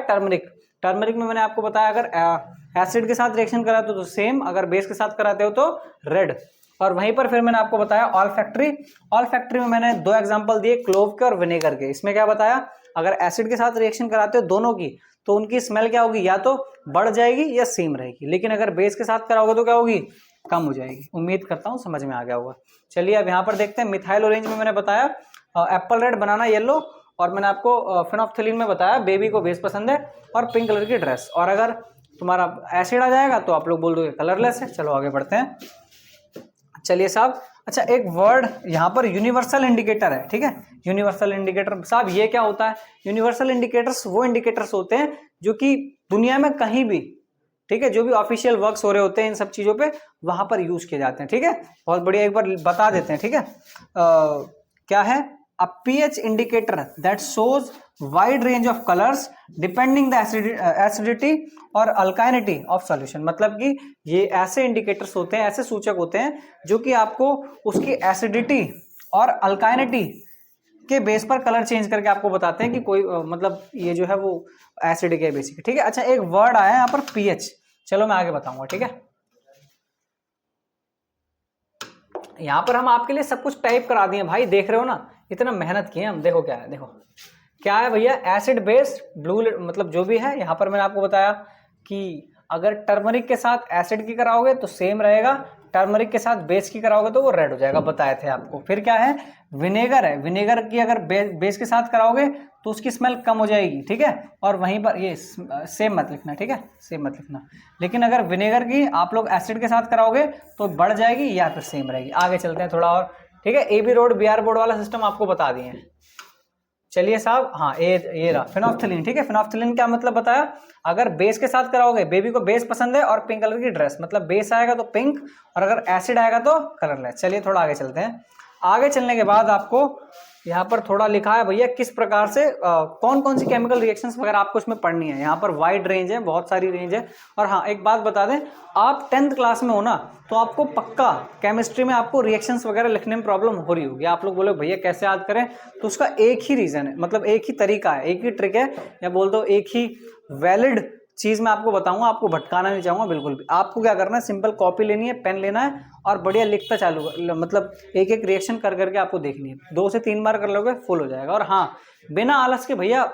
टर्मरिक में मैंने आपको बताया अगर एसिड के साथ रिएक्शन करा तो सेम, अगर बेस के साथ कराते हो तो रेड। और वहीं पर फिर मैंने आपको बताया ऑल्फैक्टरी में मैंने दो एग्जांपल दिए, क्लोव के और विनेगर के। इसमें क्या बताया, अगर एसिड के साथ रिएक्शन कराते हो दोनों की तो उनकी स्मेल क्या होगी, या तो बढ़ जाएगी या सेम रहेगी, लेकिन अगर बेस के साथ कराओगे तो क्या होगी? कम हो जाएगी। उम्मीद करता हूँ समझ में आ गया होगा। चलिए अब यहाँ पर देखते हैं, मिथाइल ऑरेंज में मैंने बताया एप्पल रेड, बनाना येलो, और मैंने आपको फिनोफ्थलीन में बताया बेबी को बेस पसंद है और पिंक कलर की ड्रेस। और अगर तुम्हारा एसिड आ जाएगा तो आप लोग बोल दोगे कलरलेस है। चलो आगे बढ़ते हैं। चलिए साहब, अच्छा एक वर्ड यहाँ पर यूनिवर्सल इंडिकेटर है, ठीक है। यूनिवर्सल इंडिकेटर साहब ये क्या होता है? यूनिवर्सल इंडिकेटर्स वो इंडिकेटर्स होते हैं जो कि दुनिया में कहीं भी, ठीक है, जो भी ऑफिशियल वर्क्स हो रहे होते हैं इन सब चीजों पे, वहां पर यूज किए जाते हैं, ठीक है। बहुत बढ़िया, एक बार बता देते हैं, ठीक है। क्या है? a pH indicator that shows wide range of colors depending the acidity और alkalinity of solution। मतलब कि ये ऐसे इंडिकेटर्स होते हैं, ऐसे सूचक होते हैं जो कि आपको उसकी एसिडिटी और अल्काइनिटी के बेस पर कलर चेंज करके आपको बताते हैं कि कोई मतलब ये जो है वो एसिडिक है बेसिक, ठीक है। अच्छा एक वर्ड आया है यहाँ पर pH, चलो मैं आगे बताऊंगा, ठीक है। यहाँ पर हम आपके लिए सब कुछ टाइप करा दिए भाई, देख रहे हो ना, इतना मेहनत किए हम। देखो क्या है, देखो क्या है भैया, एसिड बेस्ड ब्लू, मतलब जो भी है। यहाँ पर मैंने आपको बताया कि अगर टर्मरिक के साथ एसिड की कराओगे तो सेम रहेगा, टर्मरिक के साथ बेस की कराओगे तो वो रेड हो जाएगा, बताए थे आपको। फिर क्या है? विनेगर है, विनेगर की अगर बेस के साथ कराओगे तो उसकी स्मेल कम हो जाएगी, ठीक है। और वहीं पर ये सेम मत लिखना, ठीक है, सेम मत लिखना। लेकिन अगर विनेगर की आप लोग एसिड के साथ कराओगे तो बढ़ जाएगी या फिर सेम रहेगी। आगे चलते हैं थोड़ा और, ठीक है। AB रोड BR बोर्ड वाला सिस्टम आपको बता दिए हैं। चलिए साहब, हाँ ये रहा फिनोफ्थलीन, ठीक है। फिनोफ्थलीन क्या मतलब बताया, अगर बेस के साथ कराओगे, बेबी को बेस पसंद है और पिंक कलर की ड्रेस, मतलब बेस आएगा तो पिंक और अगर एसिड आएगा तो कलरलेस। चलिए थोड़ा आगे चलते हैं। आगे चलने के बाद आपको यहाँ पर थोड़ा लिखा है भैया किस प्रकार से कौन कौन सी केमिकल रिएक्शंस वगैरह आपको इसमें पढ़नी है। यहाँ पर वाइड रेंज है, बहुत सारी रेंज है। और हाँ एक बात बता दें, आप 10th क्लास में हो ना, तो आपको पक्का केमिस्ट्री में आपको रिएक्शंस वगैरह लिखने में प्रॉब्लम हो रही होगी। आप लोग बोले भैया कैसे याद करें, तो उसका एक ही रीजन है, मतलब एक ही तरीका है, एक ही ट्रिक है, या बोल दो एक ही वैलिड चीज मैं आपको बताऊंगा, आपको भटकाना नहीं चाहूंगा बिल्कुल भी। आपको क्या करना है, सिंपल कॉपी लेनी है, पेन लेना है और बढ़िया लिखता चालू मतलब एक एक रिएक्शन कर करके आपको देखनी है। 2 से 3 बार कर लोगे फुल हो जाएगा। और हाँ बिना आलस के भैया,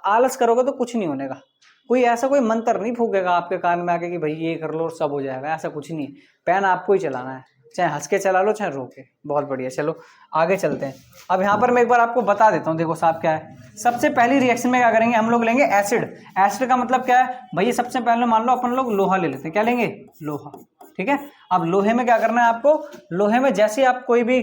आलस करोगे तो कुछ नहीं होने का। कोई ऐसा कोई मंत्र नहीं फूकेगा आपके कान में आके कि भाई ये कर लो सब हो जाएगा, ऐसा कुछ नहीं है। पेन आपको ही चलाना है, चाहे हंस के चला लो चाहे रो के। बहुत बढ़िया, चलो आगे चलते हैं। अब यहाँ पर मैं एक बार आपको बता देता हूँ, देखो साहब क्या है। सबसे पहली रिएक्शन में क्या करेंगे, हम लोग लेंगे एसिड। एसिड का मतलब क्या है भैया, सबसे पहले मान लो अपन लोग लोहा ले लेते हैं। क्या लेंगे, लोहा, ठीक है। अब लोहे में क्या करना है आपको, लोहे में जैसे आप कोई भी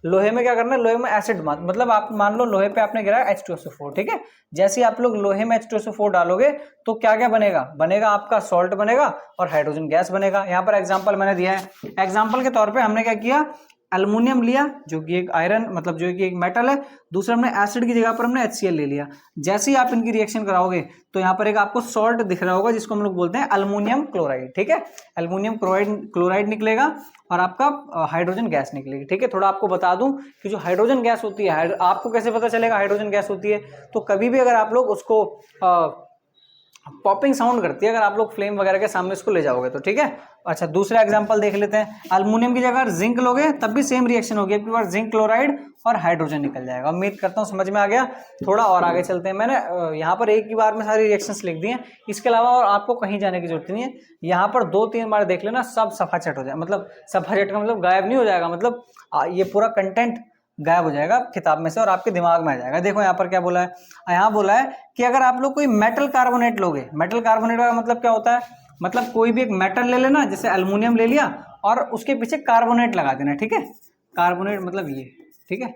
लोहे में क्या करना है, लोहे में एसिड मतलब आप मान लो लोहे पे आपने गिराया H2SO4, ठीक है। जैसे ही आप लोग लोहे में H2SO4 डालोगे तो क्या क्या बनेगा, बनेगा आपका सॉल्ट बनेगा और हाइड्रोजन गैस बनेगा। यहाँ पर एग्जांपल मैंने दिया है। एग्जांपल के तौर पे हमने क्या किया, एल्युमिनियम लिया जो कि एक आयरन मतलब जो कि एक मेटल है, दूसरा हमने एसिड की जगह पर हमने HCl ले लिया। जैसे ही आप इनकी रिएक्शन कराओगे तो यहाँ पर एक आपको सॉल्ट दिख रहा होगा जिसको हम लोग बोलते हैं एल्युमिनियम क्लोराइड, ठीक है। एल्युमिनियम क्लोराइड निकलेगा और आपका हाइड्रोजन गैस निकलेगी, ठीक है। थोड़ा आपको बता दूं कि जो हाइड्रोजन गैस होती है, आपको कैसे पता चलेगा हाइड्रोजन गैस होती है, तो कभी भी अगर आप लोग उसको पॉपिंग साउंड करती है अगर आप लोग फ्लेम वगैरह के सामने इसको ले जाओगे तो, ठीक है। अच्छा दूसरा एग्जांपल देख लेते हैं। एल्युमिनियम की जगह जिंक लोगे तब भी सेम रिएक्शन होगी, एक बार जिंक क्लोराइड और हाइड्रोजन निकल जाएगा। उम्मीद करता हूँ समझ में आ गया। थोड़ा और आगे चलते हैं। मैंने यहाँ पर एक ही बार में सारी रिएक्शंस लिख दी हैं, इसके अलावा और आपको कहीं जाने की जरूरत नहीं है। यहाँ पर 2-3 बार देख लेना, सब सफाचट हो जाए, मतलब सफाचट का मतलब गायब नहीं हो जाएगा, मतलब ये पूरा कंटेंट गायब हो जाएगा किताब में से और आपके दिमाग में आ जाएगा। देखो यहाँ पर क्या बोला है, यहाँ बोला है कि अगर आप लोग कोई मेटल कार्बोनेट लोगे, मेटल कार्बोनेट का मतलब क्या होता है, मतलब कोई भी एक मेटल ले लेना, जैसे एल्युमिनियम ले लिया और उसके पीछे कार्बोनेट लगा देना, ठीक है। कार्बोनेट मतलब ये, ठीक है,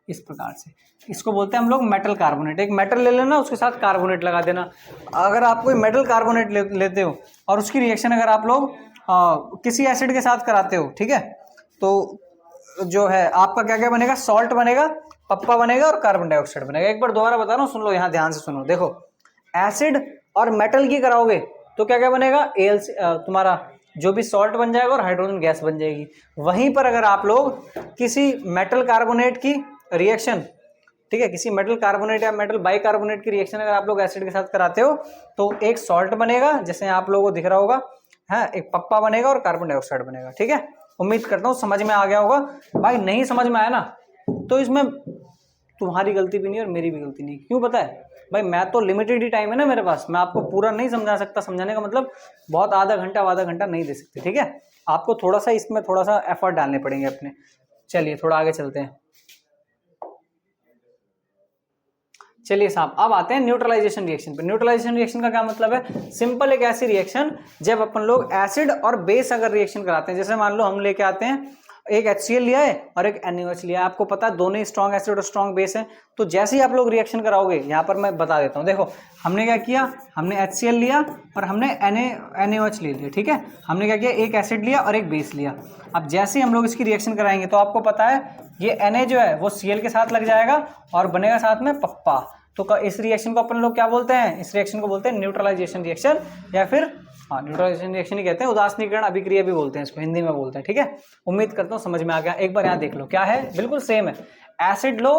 इस प्रकार से इसको बोलते हैं हम लोग मेटल कार्बोनेट। एक मेटल ले लेना उसके साथ कार्बोनेट लगा देना। अगर आप कोई मेटल कार्बोनेट लेते हो और उसकी रिएक्शन अगर आप लोग किसी एसिड के साथ कराते हो, ठीक है, तो जो है आपका क्या क्या बनेगा, सॉल्ट बनेगा, पप्पा बनेगा और कार्बन डाइऑक्साइड बनेगा। एक बार दोबारा बता रहा हूँ, सुन लो यहाँ ध्यान से सुनो। देखो एसिड और मेटल की कराओगे तो क्या क्या बनेगा, तुम्हारा जो भी सॉल्ट बन जाएगा और हाइड्रोजन गैस बन जाएगी। वहीं पर अगर आप लोग किसी मेटल कार्बोनेट की रिएक्शन, ठीक है, किसी मेटल कार्बोनेट या मेटल बाइकार्बोनेट की रिएक्शन अगर आप लोग एसिड के साथ कराते हो तो एक सॉल्ट बनेगा जैसे आप लोगों को दिख रहा होगा, है, एक पप्पा बनेगा और कार्बन डाइऑक्साइड बनेगा, ठीक है। उम्मीद करता हूँ समझ में आ गया होगा। भाई नहीं समझ में आया ना तो इसमें तुम्हारी गलती भी नहीं और मेरी भी गलती नहीं। क्यों पता है भाई, मैं तो लिमिटेड ही टाइम है ना मेरे पास, मैं आपको पूरा नहीं समझा सकता। समझाने का मतलब बहुत आधा घंटा नहीं दे सकते, ठीक है। आपको थोड़ा सा इसमें थोड़ा सा एफर्ट डालने पड़ेंगे अपने। चलिए थोड़ा आगे चलते हैं। चलिए साहब अब आते हैं न्यूट्रलाइजेशन रिएक्शन पे। न्यूट्रलाइजेशन रिएक्शन का क्या मतलब है, सिंपल एक ऐसी रिएक्शन जब अपन लोग एसिड और बेस अगर रिएक्शन कराते हैं, जैसे मान लो हम लेके आते हैं एक HCl लिया है और एक NaOH लिया है, आपको पता है दोनों ही स्ट्रॉन्ग एसिड और स्ट्रॉन्ग बेस है। तो जैसे ही आप लोग रिएक्शन कराओगे, यहाँ पर मैं बता देता हूँ। देखो हमने क्या किया, हमने HCl लिया और हमने NaOH ले लिया, ठीक है। हमने क्या किया, एक एसिड लिया और एक बेस लिया। अब जैसे ही हम लोग इसकी रिएक्शन कराएंगे तो आपको पता है ये Na जो है वो Cl के साथ लग जाएगा और बनेगा साथ में पप्पा। तो इस रिएक्शन को अपन लोग क्या बोलते हैं, इस रिएक्शन को बोलते हैं न्यूट्रलाइजेशन रिएक्शन, या फिर न्यूट्रलाइजेशन रिएक्शन ही कहते हैं, उदासीनीकरण अभिक्रिया भी बोलते हैं इसको, हिंदी में बोलते हैं, ठीक है। उम्मीद करता हूँ समझ में आ गया। एक बार यहाँ देख लो क्या है, बिल्कुल सेम है। एसिड लो,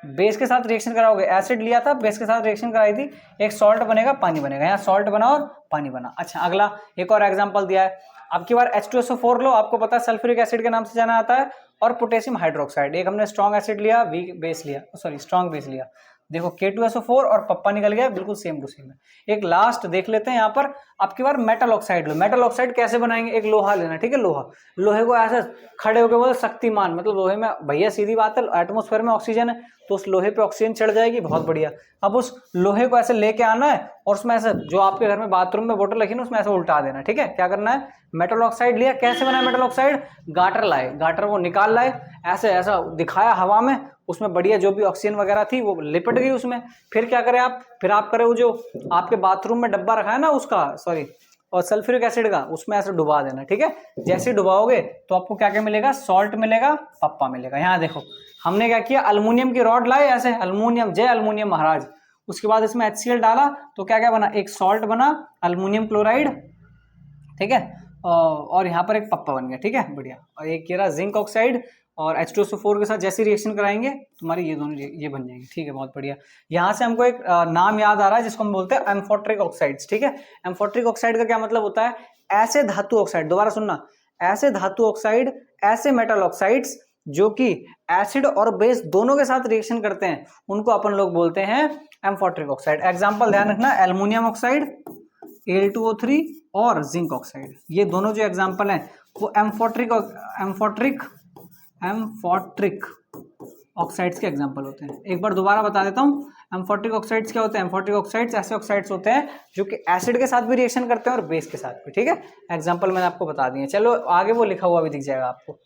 बेस के साथ रिएक्शन कराओगे, एसिड लिया था बेस के साथ रिएक्शन कराई थी, एक सॉल्ट बनेगा, पानी बनेगा। यहाँ सॉल्ट बना और पानी बना। अच्छा अगला एक और एग्जाम्पल दिया है। अब की बार H2SO4 लो, आपको पता है सल्फ्यूरिक एसिड के नाम से जाना आता है, और पोटेशियम हाइड्रोक्साइड। एक हमने स्ट्रॉन्ग एसिड लिया, वीक बेस लिया, सॉरी स्ट्रॉन्ग बेस लिया। देखो K2SO4 और पप्पा निकल गया, बिल्कुल सेम टू सेम है। एक लास्ट देख लेते हैं यहाँ पर। आपकी बार मेटल ऑक्साइड लो। मेटल ऑक्साइड कैसे बनाएंगे, एक लोहा लेना, ठीक है। लोहे को ऐसे खड़े होकर बोले शक्तिमान, मतलब लोहे में भैया सीधी बात है, एटमोस्फेयर में ऑक्सीजन है तो उस लोहे पे ऑक्सीजन चढ़ जाएगी, बहुत बढ़िया। अब उस लोहे को ऐसे लेके आना है और उसमें ऐसे जो आपके घर में बाथरूम में बोतल रखी ना उसमें ऐसे उल्टा देना, ठीक है। क्या करना है, मेटल ऑक्साइड लिया, कैसे बना मेटल ऑक्साइड, गाटर लाए, गाटर वो निकाल लाए, ऐसे ऐसा दिखाया हवा में, उसमें बढ़िया जो भी ऑक्सीजन वगैरह थी वो लिपट गई उसमें। फिर क्या करें आप, फिर आप करें वो जो आपके बाथरूम में डब्बा रखा है ना उसका, सॉरी और सल्फ्यूरिक एसिड का, उसमें ऐसे डुबा देना, ठीक है। जैसे डुबाओगे तो आपको क्या क्या मिलेगा, सॉल्ट मिलेगा, पप्पा मिलेगा। यहाँ देखो हमने क्या किया, अल्युमिनियम की रॉड लाए ऐसे, अल्युमिनियम, जय अल्युमिनियम महाराज। उसके बाद इसमें HCl डाला तो क्या क्या बना, एक सॉल्ट बना, अल्युमिनियम क्लोराइड, ठीक है, और यहाँ पर एक पप्पा बन गया, ठीक है, बढ़िया। और एक ये रहा जिंक ऑक्साइड, और H2SO4 के साथ जैसी रिएक्शन कराएंगे तुम्हारी ये दोनों ये बन जाएंगे, ठीक है, बहुत बढ़िया। यहाँ से हमको एक नाम याद आ रहा है जिसको हम बोलते हैं एम्फोट्रिक ऑक्साइड्स, ठीक है। एम्फोट्रिक ऑक्साइड का क्या मतलब होता है, ऐसे धातु ऑक्साइड, दोबारा सुनना, ऐसे धातु ऑक्साइड, ऐसे मेटल ऑक्साइड्स जो कि एसिड और बेस दोनों के साथ रिएक्शन करते हैं, उनको अपन लोग बोलते हैं एम्फोट्रिक ऑक्साइड। एग्जाम्पल ध्यान रखना, एल्युमिनियम ऑक्साइड Al2O3 और जिंक ऑक्साइड, ये दोनों जो एग्जाम्पल हैं वो एम्फोट्रिक ऑक्साइड्स के एग्जांपल होते हैं। एक बार दोबारा बता देता हूँ, एम्फोट्रिक ऑक्साइड्स क्या होते हैं। एम्फोट्रिक ऑक्साइड्स ऐसे ऑक्साइड्स होते हैं जो कि एसिड के साथ भी रिएक्शन करते हैं और बेस के साथ भी, ठीक है। एग्जांपल मैंने आपको बता दिए। चलो आगे वो लिखा हुआ भी दिख जाएगा आपको।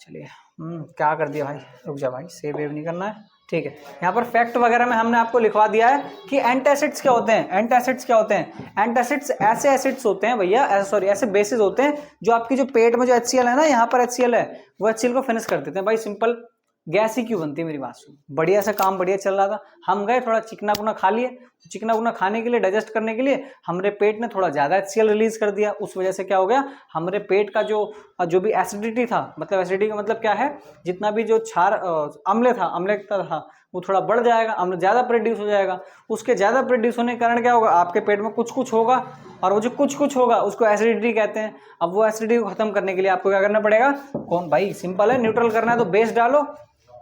चलिए क्या कर दिया भाई, रुक जा भाई, सेव वेव नहीं करना है, ठीक है। यहाँ पर फैक्ट वगैरह में हमने आपको लिखवा दिया है कि एंटासिड्स क्या होते हैं। एंटासिड्स क्या होते हैं, एंटासिड्स ऐसे एसिड्स होते हैं भैया, सॉरी ऐसे बेसिस होते हैं जो आपकी जो पेट में जो HCl है ना, यहाँ पर HCl है, वो HCl को फिनिश कर देते हैं भाई। सिंपल, गैस ही क्यों बनती है, मेरी बात सुन। बढ़िया सा काम बढ़िया चल रहा था, हम गए थोड़ा चिकना पुना खा लिए, चिकना पुना खाने के लिए, डाइजेस्ट करने के लिए हमारे पेट ने थोड़ा ज़्यादा HCl रिलीज कर दिया। उस वजह से क्या हो गया, हमारे पेट का जो भी एसिडिटी था, मतलब एसिडिटी का मतलब क्या है, जितना भी जो क्षार अम्लता था वो थोड़ा बढ़ जाएगा, अम्ल ज़्यादा प्रोड्यूस हो जाएगा। उसके ज़्यादा प्रोड्यूस होने के कारण क्या होगा, आपके पेट में कुछ कुछ होगा, और वो जो कुछ कुछ होगा उसको एसिडिटी कहते हैं। अब वो एसिडिटी को खत्म करने के लिए आपको क्या करना पड़ेगा, कौन भाई, सिंपल है, न्यूट्रल करना है तो बेस डालो,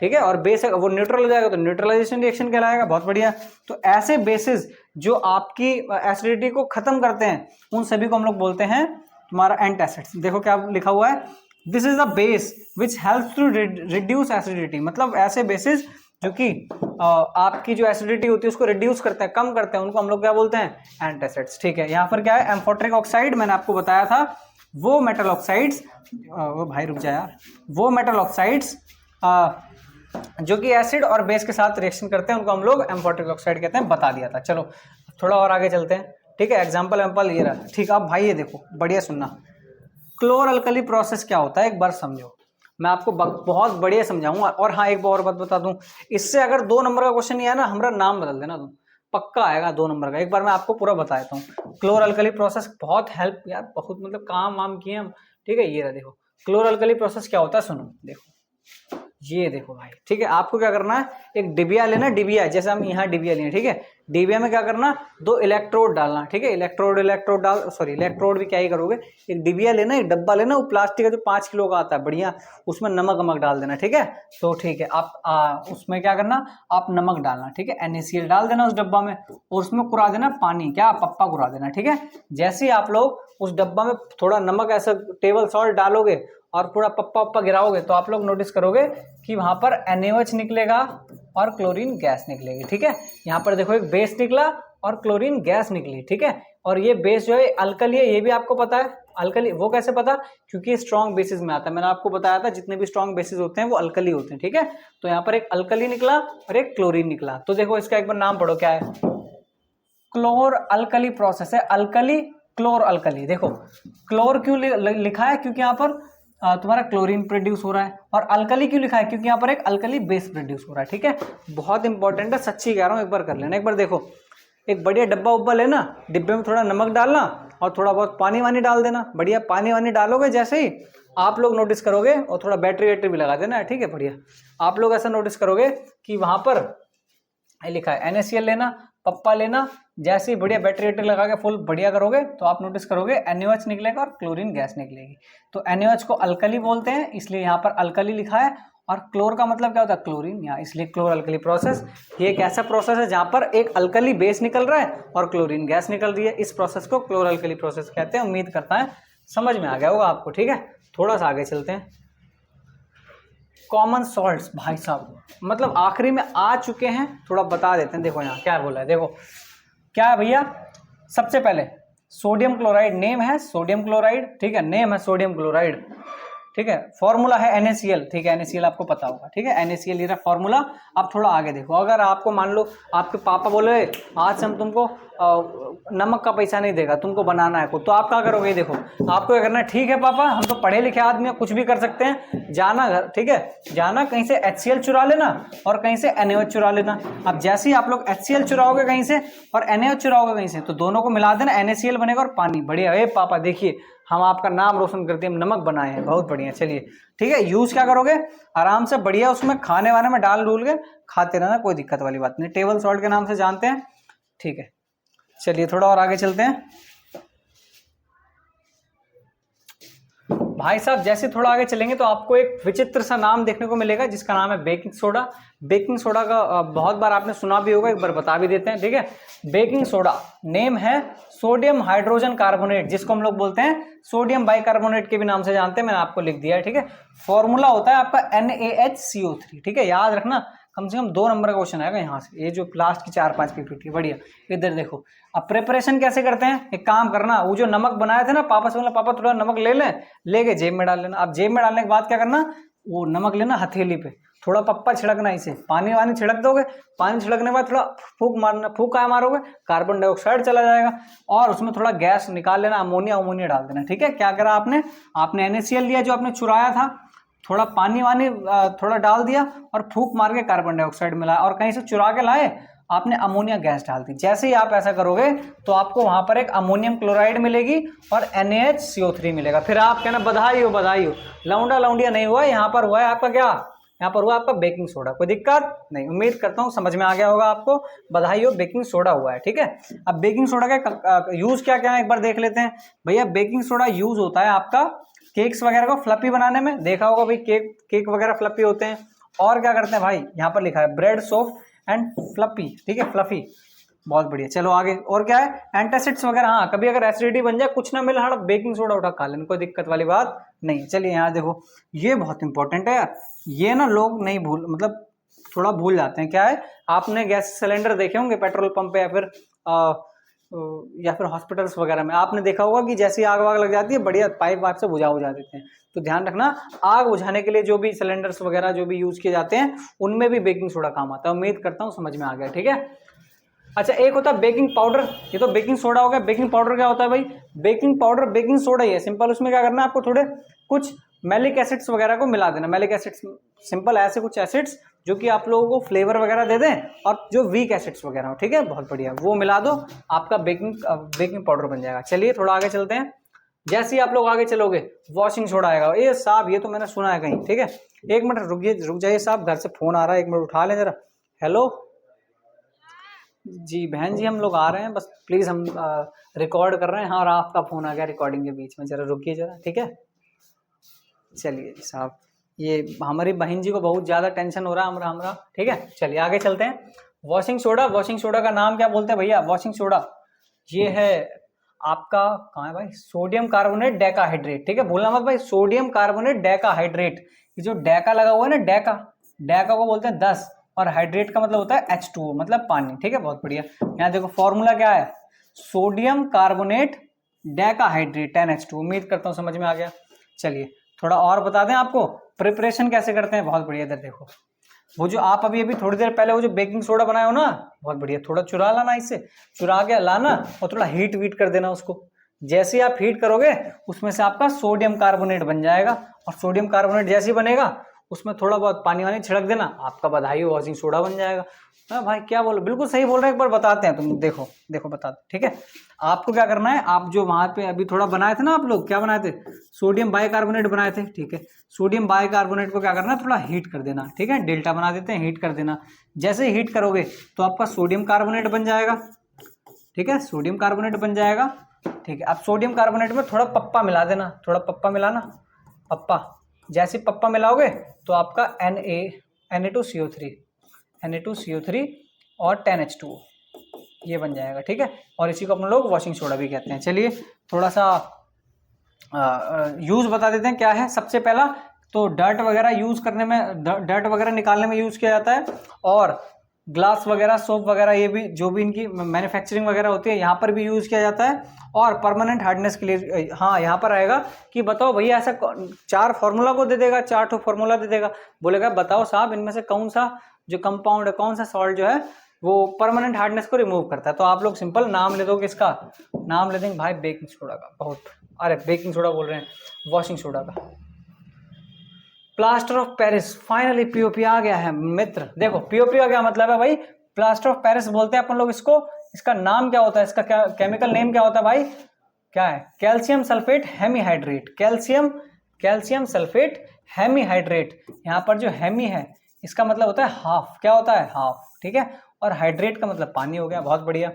ठीक है, और बेस वो न्यूट्रल हो जाएगा तो न्यूट्रलाइजेशन रिएक्शन कहलाएगा। बहुत बढ़िया। तो ऐसे बेसिस जो आपकी एसिडिटी को खत्म करते हैं, उन सभी को हम लोग बोलते हैं तुम्हारा एंटासिड्स। देखो क्या लिखा हुआ है, this is the base which helps to reduce acidity. मतलब ऐसे बेसिस जो कि आपकी जो एसिडिटी होती है उसको रिड्यूस करते हैं, कम करते हैं, उनको हम लोग क्या बोलते हैं, एंटासिड्स, ठीक है। यहाँ पर क्या है, एम्फोट्रिक ऑक्साइड मैंने आपको बताया था, वो मेटल ऑक्साइड्स, वो भाई रुक जा यार, वो मेटल ऑक्साइड्स जो कि एसिड और बेस के साथ रिएक्शन करते हैं, उनको हम लोग एम्फोट्रिक ऑक्साइड कहते हैं, बता दिया था। चलो थोड़ा और आगे चलते हैं, ठीक है। एग्जाम्पल ये रहा, ठीक है। अब भाई ये देखो, बढ़िया सुनना, क्लोर अल्कली प्रोसेस क्या होता है एक बार समझो, मैं आपको बहुत बढ़िया समझाऊंगा। और हाँ, एक बार और बात बता दूं, इससे अगर 2 नंबर का क्वेश्चन नहीं आया ना, हमारा नाम बदल देना तुम, पक्का आएगा 2 नंबर का। एक बार मैं आपको पूरा बता देता हूँ। क्लोर अल्कली प्रोसेस बहुत हेल्प यार, बहुत मतलब काम वाम किए हम, ठीक है। ये रहा देखो, क्लोर अल्कली प्रोसेस क्या होता है, सुनो देखो, ये देखो भाई, ठीक है। आपको क्या करना है, एक डिबिया लेना, डिबिया जैसे हम यहाँ डिबिया लिए, ठीक है। डिबिया में क्या करना, 2 इलेक्ट्रोड डालना, ठीक है। इलेक्ट्रोड भी क्या ही करोगे, एक डिबिया लेना, एक डब्बा लेना, वो प्लास्टिक का जो 5 किलो का आता है, बढ़िया, उसमें नमक डाल देना, ठीक है। तो ठीक है, आप उसमें क्या करना, आप नमक डालना, ठीक है, NaCl डाल देना उस डब्बा में, और उसमें कुरा देना पानी, क्या पप्पा कुरा देना, ठीक है। जैसे ही आप लोग उस डब्बा में थोड़ा नमक ऐसा टेबल सॉल्ट डालोगे और पूरा पप्पा गिराओगे, तो आप लोग नोटिस करोगे कि वहां पर NaOH निकलेगा और क्लोरीन गैस निकलेगी, ठीक है। यहाँ पर देखो, एक बेस निकला और क्लोरीन गैस निकली, ठीक है। और ये बेस जो है अल्कली है, ये भी आपको पता है। अल्कली वो कैसे पता, क्योंकि स्ट्रॉन्ग बेसिस में आता है, मैंने आपको बताया था जितने भी स्ट्रॉन्ग बेसिस होते हैं वो अल्कली होते हैं, ठीक है। तो यहाँ पर एक अल्कली निकला और एक क्लोरीन निकला। तो देखो इसका एक बार नाम पढ़ो, क्या है, क्लोर अल्कली प्रोसेस है। Alkali, क्लोर alkali. देखो क्लोर क्यों लिखा है, क्योंकि यहाँ पर तुम्हारा क्लोरीन प्रोड्यूस हो रहा है, और अल्कली क्यों लिखा है, क्योंकि यहाँ पर एक अल्कली बेस प्रोड्यूस हो रहा है, ठीक है। बहुत इंपॉर्टेंट है, सच्ची कह रहा हूँ, एक बार कर लेना। एक बार देखो, एक बढ़िया डब्बा उब्बा लेना, डिब्बे में थोड़ा नमक डालना और थोड़ा बहुत पानी वानी डाल देना, बढ़िया पानी वानी डालोगे जैसे ही, आप लोग नोटिस करोगे, और थोड़ा बैटरी भी लगा देना, ठीक है, बढ़िया। आप लोग ऐसा नोटिस करोगे कि वहां पर लिखा है NaCl लेना, पप्पा लेना, जैसे ही बढ़िया बैटरी लगा के फुल बढ़िया करोगे तो आप नोटिस करोगे NaOH निकलेगा और क्लोरीन गैस निकलेगी। तो NaOH को अल्कली बोलते हैं, इसलिए यहाँ पर अल्कली लिखा है। और क्लोर का मतलब क्या होता है, क्लोरीन, यहाँ इसलिए क्लोर अल्कली प्रोसेस। ये एक ऐसा प्रोसेस है जहाँ पर एक अल्कली बेस निकल रहा है और क्लोरीन गैस निकल रही है। इस प्रोसेस को क्लोर अल्कली प्रोसेस कहते हैं। उम्मीद करता है समझ में आ गया होगा आपको, ठीक है। थोड़ा सा आगे चलते हैं। कॉमन सॉल्ट्स भाई साहब, मतलब आखिरी में आ चुके हैं, थोड़ा बता देते हैं। देखो यहाँ क्या बोला है, देखो क्या है भैया, सबसे पहले सोडियम क्लोराइड, नेम है सोडियम क्लोराइड, ठीक है, नेम है सोडियम क्लोराइड। ठीक है, फॉर्मूला है NaCl, ठीक है, NaCl आपको पता होगा, ठीक है, NaCl ये रहा फॉर्मूला। अब थोड़ा आगे देखो, अगर आपको मान लो आपके पापा बोले आज से हम तुमको नमक का पैसा नहीं देगा, तुमको बनाना है कुछ, तो आप क्या करोगे? देखो आपको क्या करना है, ठीक है पापा हम तो पढ़े लिखे आदमी हैं, कुछ भी कर सकते हैं, जाना घर, ठीक है, जाना कहीं से HCl चुरा लेना और कहीं से NaOH चुरा लेना। अब जैसे ही आप लोग HCl चुराओगे कहीं से और NaOH चुराओगे कहीं से, तो दोनों को मिला देना, NaCl बनेगा और पानी। बढ़िया है पापा, देखिए हम आपका नाम रोशन करते हैं, हम नमक बनाए हैं, बहुत बढ़िया। चलिए ठीक है, यूज क्या करोगे? आराम से बढ़िया उसमें खाने वाने में डाल डूल के खाते रहना, कोई दिक्कत वाली बात नहीं। टेबल सॉल्ट के नाम से जानते हैं, ठीक है। चलिए थोड़ा और आगे चलते हैं भाई साहब। जैसे थोड़ा आगे चलेंगे तो आपको एक विचित्र सा नाम देखने को मिलेगा जिसका नाम है बेकिंग सोडा। बेकिंग सोडा का बहुत बार आपने सुना भी होगा, एक बार बता भी देते हैं, ठीक है। बेकिंग सोडा नेम है सोडियम हाइड्रोजन कार्बोनेट, जिसको हम लोग बोलते हैं सोडियम बाइकार्बोनेट के भी नाम से जानते हैं, मैंने आपको लिख दिया है, ठीक है। फॉर्मूला होता है आपका NaHCO3, ठीक है, याद रखना, कम से कम 2 नंबर का क्वेश्चन आएगा यहाँ से, ये जो लास्ट की 4-5 पीपीटी। बढ़िया, इधर देखो। अब प्रिपरेशन कैसे करते हैं? एक काम करना, वो जो नमक बनाए थे ना, पापा से बोला पापा थोड़ा नमक ले लें, लेके जेब में डाल लेना। अब जेब में डालने के बाद क्या करना, वो नमक लेना हथेली पे, थोड़ा पप्पा छिड़कना, इसे पानी वानी छिड़क दोगे, पानी छिड़कने के बाद थोड़ा फूंक मारना। फूंक क्या मारोगे? कार्बन डाइऑक्साइड चला जाएगा, और उसमें थोड़ा गैस निकाल लेना, अमोनिया डाल देना, ठीक है। क्या करा आपने NaCl लिया जो आपने चुराया था, थोड़ा पानी वानी थोड़ा डाल दिया और फूंक मार के कार्बन डाइऑक्साइड मिलाया, और कहीं से चुरा के लाए आपने अमोनिया गैस डाल दी। जैसे ही आप ऐसा करोगे तो आपको वहां पर एक अमोनियम क्लोराइड मिलेगी और NaHCO3 मिलेगा। फिर आप कहना बधाई हो बधाई हो, लौंडा लौंडिया नहीं हुआ, यहाँ पर हुआ है आपका क्या, यहाँ पर हुआ आपका बेकिंग सोडा। कोई दिक्कत नहीं, उम्मीद करता हूँ समझ में आ गया होगा आपको। बधाई हो, बेकिंग सोडा हुआ है, ठीक है। अब बेकिंग सोडा का यूज क्या क्या है एक बार देख लेते हैं भैया। बेकिंग सोडा यूज होता है आपका केक्स वगैरह को फ्लफी बनाने में, देखा होगा भाई, केक वगैरह फ्लफी होते हैं। और क्या करते हैं भाई, यहाँ पर लिखा है ब्रेड सॉफ्ट एंड फ्लफी, ठीक है, फ्लफी, बहुत बढ़िया। चलो आगे, और क्या है, एंटासिड्स वगैरह, हाँ कभी अगर एसिडिटी बन जाए, कुछ ना मिला, हड़ा बेकिंग सोडा उठा खा लेना, कोई दिक्कत वाली बात नहीं। चलिए यहाँ देखो, ये बहुत इंपॉर्टेंट है यार, ये ना लोग नहीं भूल, मतलब थोड़ा भूल जाते हैं। क्या है, आपने गैस सिलेंडर देखे होंगे पेट्रोल पंप पे या फिर हॉस्पिटल्स वगैरह में, आपने देखा होगा कि जैसे आग वाग लग जाती है, बढ़िया पाइप वाइप से बुझा देते हैं। तो ध्यान रखना, आग बुझाने के लिए जो भी सिलेंडर्स वगैरह जो भी यूज किए जाते हैं, उनमें भी बेकिंग सोडा काम आता है। उम्मीद करता हूँ समझ में आ गया, ठीक है। अच्छा, एक होता है बेकिंग पाउडर, ये तो बेकिंग सोडा हो गया। बेकिंग पाउडर क्या होता है भाई? बेकिंग पाउडर बेकिंग सोडा ही है, सिंपल। उसमें क्या करना है आपको, थोड़े कुछ मैलिक एसिड्स वगैरह को मिला देना। मैलिक एसिड्स सिंपल ऐसे कुछ एसिड्स जो कि आप लोगों को फ्लेवर वगैरह दे दें, और जो वीक एसिड्स वगैरह हो, ठीक है, बहुत बढ़िया, वो मिला दो, आपका बेकिंग पाउडर बन जाएगा। चलिए थोड़ा आगे चलते हैं। जैसे ही आप लोग आगे चलोगे, वॉशिंग सोडा आएगा। ये साहब, ये तो मैंने सुना है कहीं, ठीक है। एक मिनट रुक जाइए साहब, घर से फोन आ रहा है, एक मिनट उठा लें जरा। हेलो जी बहन जी, हम लोग आ रहे हैं, बस प्लीज हम रिकॉर्ड कर रहे हैं। हाँ, और आपका फोन आ गया रिकॉर्डिंग के बीच में, जरा रुकिए जरा, ठीक है। चलिए साहब, ये हमारी बहन जी को बहुत ज्यादा टेंशन हो रहा है हमरा, ठीक है। चलिए आगे चलते हैं। वॉशिंग सोडा का नाम क्या बोलते हैं भैया? वॉशिंग सोडा ये है आपका, कहाँ है भाई, सोडियम कार्बोनेट डेकाहाइड्रेट, ठीक है, भूलना मत भाई, सोडियम कार्बोनेट डेकाहाइड्रेट। ये जो डेका लगा हुआ है ना, डेका को बोलते हैं 10, और हाइड्रेट का मतलब होता है H2O, मतलब पानी, ठीक है, बहुत बढ़िया। यहाँ देखो फॉर्मूला क्या है, सोडियम कार्बोनेट डेकाहाइड्रेट 10H2। उम्मीद करता हूँ समझ में आ गया। चलिए थोड़ा और बता दें आपको, प्रिपरेशन कैसे करते हैं, बहुत बढ़िया। इधर देखो, वो जो आप अभी थोड़ी देर पहले वो जो बेकिंग सोडा बनाए हो ना, बहुत बढ़िया, थोड़ा चुरा लाना, इससे चुरा के लाना और थोड़ा हीट वीट कर देना उसको। जैसे ही आप हीट करोगे, उसमें से आपका सोडियम कार्बोनेट बन जाएगा, और सोडियम कार्बोनेट जैसे ही बनेगा, उसमें थोड़ा बहुत पानी वानी छिड़क देना, आपका बधाई हो, वॉशिंग सोडा बन जाएगा। भाई क्या बोलो, बिल्कुल सही बोल रहे हैं, एक बार बताते हैं, तुम देखो बताते, ठीक है। आपको क्या करना है, आप जो वहां पे अभी थोड़ा बनाए थे ना, आप लोग क्या बनाए थे, सोडियम बाइकार्बोनेट बनाए थे, ठीक है। सोडियम बाइकार्बोनेट को क्या करना है, थोड़ा हीट कर देना, ठीक है, डेल्टा बना देते हैं, हीट कर देना। जैसे ही हीट करोगे तो आपका सोडियम कार्बोनेट बन जाएगा, ठीक है, सोडियम कार्बोनेट बन जाएगा, ठीक है। अब सोडियम कार्बोनेट में थोड़ा पप्पा मिला देना, थोड़ा पप्पा मिलाना, पप्पा, जैसे पप्पा मिलाओगे तो आपका Na2CO3 और 10H2O ये बन जाएगा, ठीक है। और इसी को अपन लोग वॉशिंग सोडा भी कहते हैं। चलिए थोड़ा सा यूज बता देते हैं क्या है। सबसे पहला तो डर्ट वगैरह यूज करने में, डर्ट वगैरह निकालने में यूज किया जाता है, और ग्लास वगैरह, सोप वगैरह, ये भी जो भी इनकी मैन्युफैक्चरिंग वगैरह होती है यहाँ पर भी यूज़ किया जाता है। और परमानेंट हार्डनेस के लिए हाँ यहाँ पर आएगा कि बताओ भैया ऐसा 4 फार्मूला को दे देगा, 4 ठो फार्मूला दे देगा, बोलेगा बताओ साहब इनमें से कौन सा जो कंपाउंड है, कौन सा सॉल्ट जो है वो परमानेंट हार्डनेस को रिमूव करता है। तो आप लोग सिंपल नाम ले दो, किसका नाम ले देंगे भाई, बेकिंग सोडा का। बहुत, अरे बेकिंग सोडा बोल रहे हैं, वॉशिंग सोडा का। Plaster of Paris, finally POP आ गया है मित्र। देखो पीओपी का क्या मतलब है भाई, प्लास्टर ऑफ पेरिस बोलते हैं अपन लोग इसको। इसका नाम क्या होता है, इसका क्या केमिकल नेम क्या होता है भाई, क्या है, calcium sulphate hemihydrate. Calcium sulphate hemihydrate. यहाँ पर जो हेमी है इसका मतलब होता है हाफ, क्या होता है, हाफ, ठीक है। और हाइड्रेट का मतलब पानी हो गया, बहुत बढ़िया।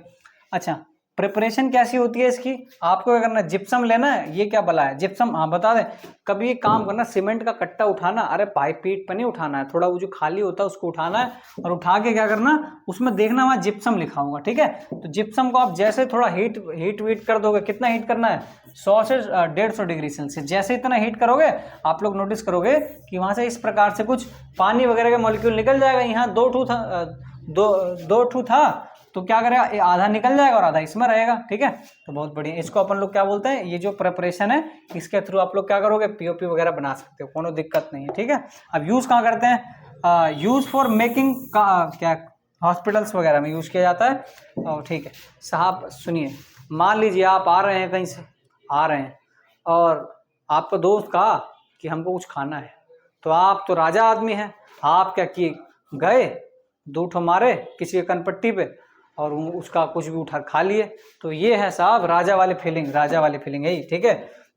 अच्छा, प्रिपरेशन कैसी होती है इसकी, आपको क्या करना है, जिप्सम लेना है। ये क्या बला है, जिप्सम, हाँ बता दें। कभी एक काम करना, सीमेंट का कट्टा उठाना, अरे भाई पीठ पर नहीं उठाना है, थोड़ा वो जो खाली होता है उसको उठाना है, और उठा के क्या करना, उसमें देखना वहाँ जिप्सम लिखा होगा, ठीक है। तो जिप्सम को आप जैसे थोड़ा हीट कर दोगे, कितना हीट करना है, 100 से 150 डिग्री सेल्सियस। जैसे इतना हीट करोगे आप लोग नोटिस करोगे कि वहाँ से इस प्रकार से कुछ पानी वगैरह का मॉलिक्यूल निकल जाएगा। यहाँ 2 ठू था तो क्या करेगा, आधा निकल जाएगा और आधा इसमें रहेगा, ठीक है। तो बहुत बढ़िया, इसको अपन लोग क्या बोलते हैं, ये जो प्रिपरेशन है इसके थ्रू आप लोग क्या करोगे, पीओपी वगैरह बना सकते हो, कोनो दिक्कत नहीं है, ठीक है। अब यूज कहाँ करते हैं, यूज फॉर मेकिंग का क्या, हॉस्पिटल्स वगैरह में यूज किया जाता है। और ठीक है साहब सुनिए, मान लीजिए आप आ रहे हैं, कहीं से आ रहे हैं और आपका दोस्त कहा कि हमको कुछ खाना है, तो आप तो राजा आदमी हैं, आप क्या किए, गए 2 ठो मारे किसी के कनपट्टी पे और उसका कुछ भी उठा खा लिए। तो ये है साहब राजा वाली फीलिंग है, ठीक है।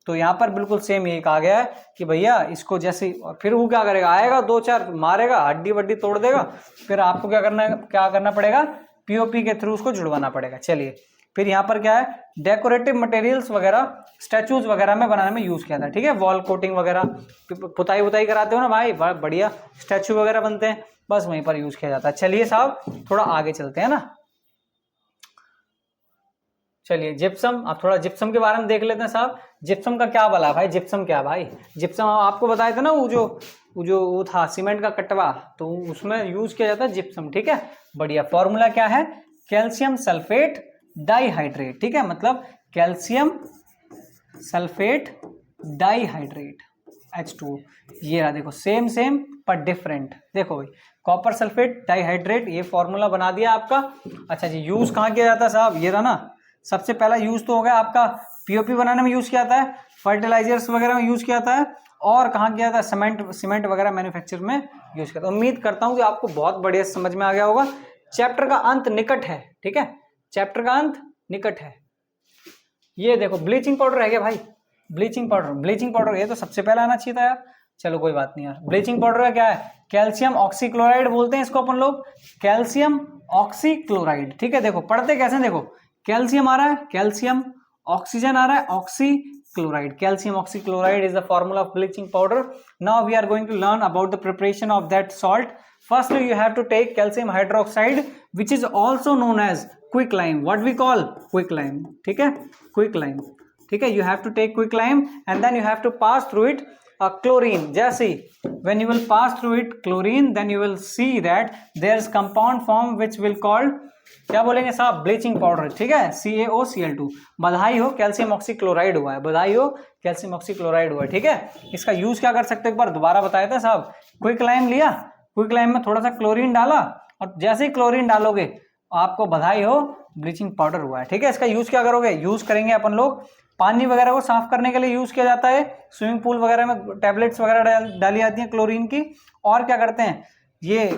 तो यहाँ पर बिल्कुल सेम यही कहा गया है कि भैया इसको जैसे, फिर वो क्या करेगा, आएगा 2-4 मारेगा, हड्डी वड्डी तोड़ देगा, फिर आपको क्या करना पड़ेगा, पीओपी के थ्रू उसको जुड़वाना पड़ेगा। चलिए फिर यहाँ पर क्या है, डेकोरेटिव मटेरियल्स वगैरह स्टैचूज वगैरह में बनाने में यूज किया था, ठीक है। वॉल कोटिंग वगैरह, पुताई कराते हो ना भाई, बढ़िया स्टैचू वगैरह बनते हैं, बस वहीं पर यूज किया जाता है। चलिए साहब थोड़ा आगे चलते हैं ना, चलिए जिप्सम, आप थोड़ा जिप्सम के बारे में देख लेते हैं साहब। जिप्सम का क्या बला भाई, जिप्सम क्या भाई, जिप्सम आपको बताए थे ना, वो था सीमेंट का कटवा, तो उसमें यूज किया जाता है जिप्सम, ठीक है। बढ़िया, फॉर्मूला क्या है, कैल्शियम सल्फेट डाइहाइड्रेट, ठीक है, मतलब कैल्शियम सल्फेट डाइहाइड्रेट H2O। ये रहा देखो, सेम पर डिफरेंट। देखो भाई, कॉपर सल्फेट डाइहाइड्रेट, ये फॉर्मूला बना दिया आपका। अच्छा जी, यूज कहाँ किया जाता है साहब, ये रहा ना, सबसे पहला यूज तो हो गया आपका पीओपी बनाने में यूज किया जाता है, फर्टिलाइजर्स वगैरह में यूज किया जाता है, और कहाँ किया जाता है, सीमेंट वगैरह मैन्युफैक्चर में यूज किया जाता है। उम्मीद करता हूँ कि आपको बहुत बढ़िया समझ में आ गया होगा। चैप्टर का अंत निकट है, ठीक है, चैप्टर का अंत निकट है। ये देखो ब्लीचिंग पाउडर है क्या भाई, ब्लीचिंग पाउडर ये तो सबसे पहले आना चाहिए था यार, चलो कोई बात नहीं यार। ब्लीचिंग पाउडर का क्या है, कैल्शियम ऑक्सीक्लोराइड बोलते हैं इसको अपन लोग, कैल्शियम ऑक्सीक्लोराइड, ठीक है। देखो पढ़ते कैसे, देखो कैल्शियम आ रहा है, कैल्शियम, ऑक्सीजन आ रहा है, oxychloride, calcium oxychloride is the formula of bleaching powder. Now we are going to learn about the preparation of that salt. Firstly, you have to take calcium hydroxide, which is also known as quicklime. What we call quicklime, ठीक है, quicklime, ठीक है। You have to take quicklime and then you have to pass through it chlorine. जैसे when you will pass through it chlorine, then you will see that there is compound form which will called, क्या बोलेंगे साहब, bleaching powder, ठीक है, CaOCl2। बधाई हो, calcium oxychloride हुआ है, बधाई हो, कैल्शियम ऑक्सीक्लोराइड हुआ है, ठीक है। इसका यूज क्या कर सकते हैं, एक बार दोबारा बताया था साहब। क्विकलाइम लिया, क्विकलाइम में थोड़ा सा क्लोरीन डाला, और जैसे ही क्लोरीन डालोगे आपको बधाई हो, ब्लीचिंग पाउडर हुआ है, ठीक है। इसका यूज क्या करोगे, यूज करेंगे अपन लोग पानी वगैरह को साफ करने के लिए यूज किया जाता है। स्विमिंग पूल वगैरह में टैबलेट्स वगैरह डाली जाती हैं क्लोरीन की। और क्या करते हैं, ये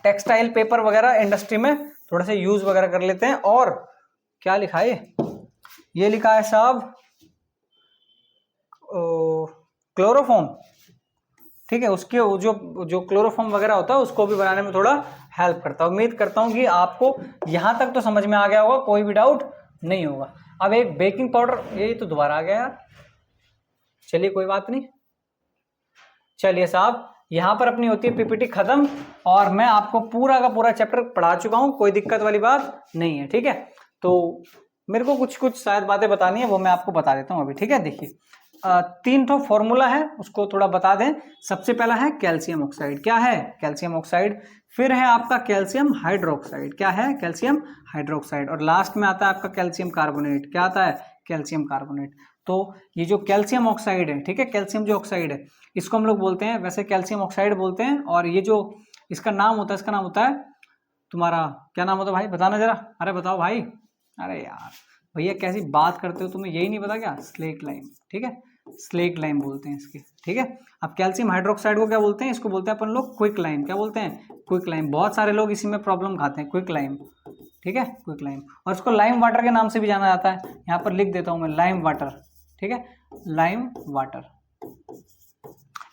टेक्सटाइल पेपर वगैरह इंडस्ट्री में थोड़ा सा यूज वगैरह कर लेते हैं। और क्या लिखा है, ये लिखा है साहब क्लोरोफॉर्म, ठीक है, उसके जो क्लोरोफॉर्म वगैरह होता है उसको भी बनाने में थोड़ा हेल्प करता है। उम्मीद करता हूँ कि आपको यहाँ तक तो समझ में आ गया होगा, कोई भी डाउट नहीं होगा। अब एक बेकिंग पाउडर, ये तो दोबारा आ गया यार, चलिए कोई बात नहीं। चलिए साहब, यहाँ पर अपनी होती है पीपीटी खत्म, और मैं आपको पूरा का पूरा चैप्टर पढ़ा चुका हूँ, कोई दिक्कत वाली बात नहीं है, ठीक है। तो मेरे को कुछ शायद बातें बतानी है, वो मैं आपको बता देता हूँ अभी, ठीक है। देखिए तीन तो फॉर्मूला है, उसको थोड़ा बता दें। सबसे पहला है कैल्शियम ऑक्साइड, क्या है कैल्शियम ऑक्साइड। फिर है आपका कैल्शियम हाइड्रोक्साइड, क्या है कैल्शियम हाइड्रोक्साइड। और लास्ट में आता है आपका कैल्शियम कार्बोनेट, क्या आता है कैल्शियम कार्बोनेट। तो ये जो कैल्शियम ऑक्साइड है, ठीक है, कैल्शियम जो ऑक्साइड है इसको हम लोग बोलते हैं, वैसे कैल्शियम ऑक्साइड बोलते हैं। और ये जो इसका नाम होता है, इसका नाम होता है तुम्हारा, क्या नाम होता है भाई, बताना जरा, अरे बताओ भाई। अरे यार भैया कैसी बात करते हो, तुम्हें यही नहीं पता क्या, स्लेट लाइम, ठीक है, स्लेट लाइम बोलते हैं इसके, ठीक है। अब कैल्शियम हाइड्रोक्साइड को क्या बोलते हैं, इसको बोलते हैं अपन लोग क्विक लाइम, क्या बोलते हैं क्विक लाइम। बहुत सारे लोग इसी में प्रॉब्लम खाते हैं, क्विक लाइम, ठीक है, क्विक लाइम। और इसको लाइम वाटर के नाम से भी जाना जाता है, यहाँ पर लिख देता हूं मैं लाइम वाटर, ठीक है, लाइम वाटर।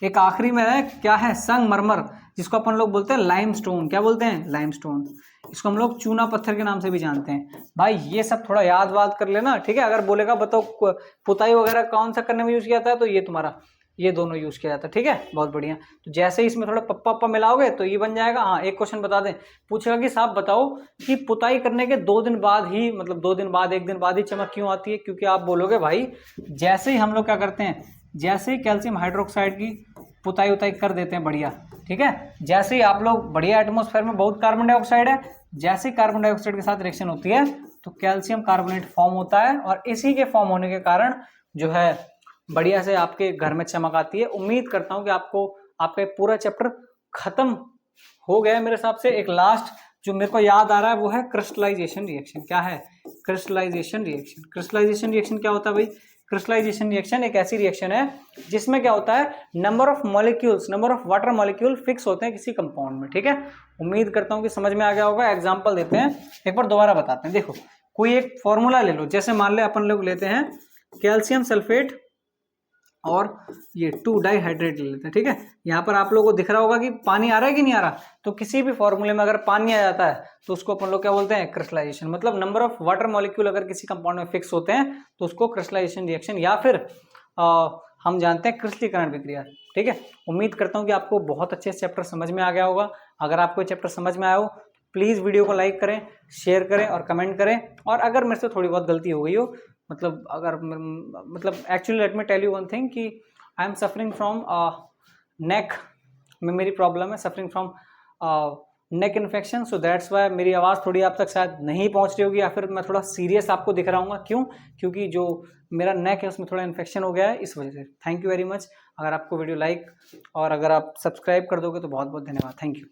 एक आखिरी में है, क्या है संगमरमर, जिसको अपन लोग बोलते हैं लाइमस्टोन, क्या बोलते हैं लाइमस्टोन। इसको हम लोग चूना पत्थर के नाम से भी जानते हैं। भाई ये सब थोड़ा याद वाद कर लेना, ठीक है। अगर बोलेगा बताओ पुताई वगैरह कौन सा करने में यूज किया जाता है, तो ये तुम्हारा ये दोनों यूज किया जाता है, ठीक है, बहुत बढ़िया। तो जैसे ही इसमें थोड़ा पप्पा पप्पा मिलाओगे तो ये बन जाएगा। हाँ एक क्वेश्चन बता दें, पूछेगा कि साहब बताओ कि पुताई करने के 2 दिन बाद ही, मतलब 2 दिन बाद 1 दिन बाद ही चमक क्यों आती है। क्योंकि आप बोलोगे भाई जैसे ही हम लोग क्या करते हैं, जैसे ही कैल्शियम हाइड्रोक्साइड की पुताई उताई कर देते हैं बढ़िया, ठीक है, जैसे ही आप लोग बढ़िया एटमॉस्फेयर में बहुत कार्बन डाइऑक्साइड है, जैसे ही कार्बन डाइऑक्साइड के साथ रिएक्शन होती है तो कैल्शियम कार्बोनेट फॉर्म होता है। और इसी के फॉर्म होने के कारण जो है बढ़िया से आपके घर में चमक आती है। उम्मीद करता हूं कि आपको आपका पूरा चैप्टर खत्म हो गया है मेरे हिसाब से। एक लास्ट जो मेरे को याद आ रहा है वो है क्रिस्टलाइजेशन रिएक्शन। क्या है क्रिस्टलाइजेशन रिएक्शन। क्रिस्टलाइजेशन रिएक्शन क्या होता है भाई, क्रिस्टलाइजेशन रिएक्शन एक ऐसी रिएक्शन है जिसमें क्या होता है, number of molecules, number of water molecule fix होते हैं किसी कंपाउंड में, ठीक है। उम्मीद करता हूं कि समझ में आ गया होगा। एग्जांपल देते हैं, एक बार दोबारा बताते हैं। देखो कोई एक फॉर्मूला ले लो, जैसे मान ले अपन लोग लेते हैं कैल्शियम सल्फेट और ये 2 डाइहाइड्रेट ले लेते हैं, ठीक है। यहाँ पर आप लोगों को दिख रहा होगा कि पानी आ रहा है कि नहीं आ रहा। तो किसी भी फॉर्मूले में अगर पानी आ जाता है तो उसको अपन लोग क्या बोलते हैं क्रिस्टलाइजेशन। मतलब नंबर ऑफ वाटर मॉलिक्यूल अगर किसी कंपाउंड में फिक्स होते हैं तो उसको क्रिस्टलाइजेशन रिएक्शन या फिर हम जानते हैं क्रिस्टलीकरण विक्रिया, ठीक है। उम्मीद करता हूँ कि आपको बहुत अच्छे चैप्टर समझ में आ गया होगा। अगर आपको चैप्टर समझ में आया हो प्लीज़ वीडियो को लाइक करें, शेयर करें और कमेंट करें। और अगर मेरे से थोड़ी बहुत गलती हो गई हो, मतलब अगर मतलब actually let me tell you one thing कि I am suffering from neck में मेरी प्रॉब्लम है, suffering from neck infection, so that's why मेरी आवाज़ थोड़ी आप तक शायद नहीं पहुंच रही होगी, या फिर मैं थोड़ा सीरियस आपको दिख रहा हूँ। क्यों, क्योंकि जो मेरा नेक है उसमें थोड़ा इन्फेक्शन हो गया है, इस वजह से। Thank you very much. अगर आपको वीडियो लाइक और अगर आप सब्सक्राइब कर दोगे तो बहुत बहुत धन्यवाद। Thank you.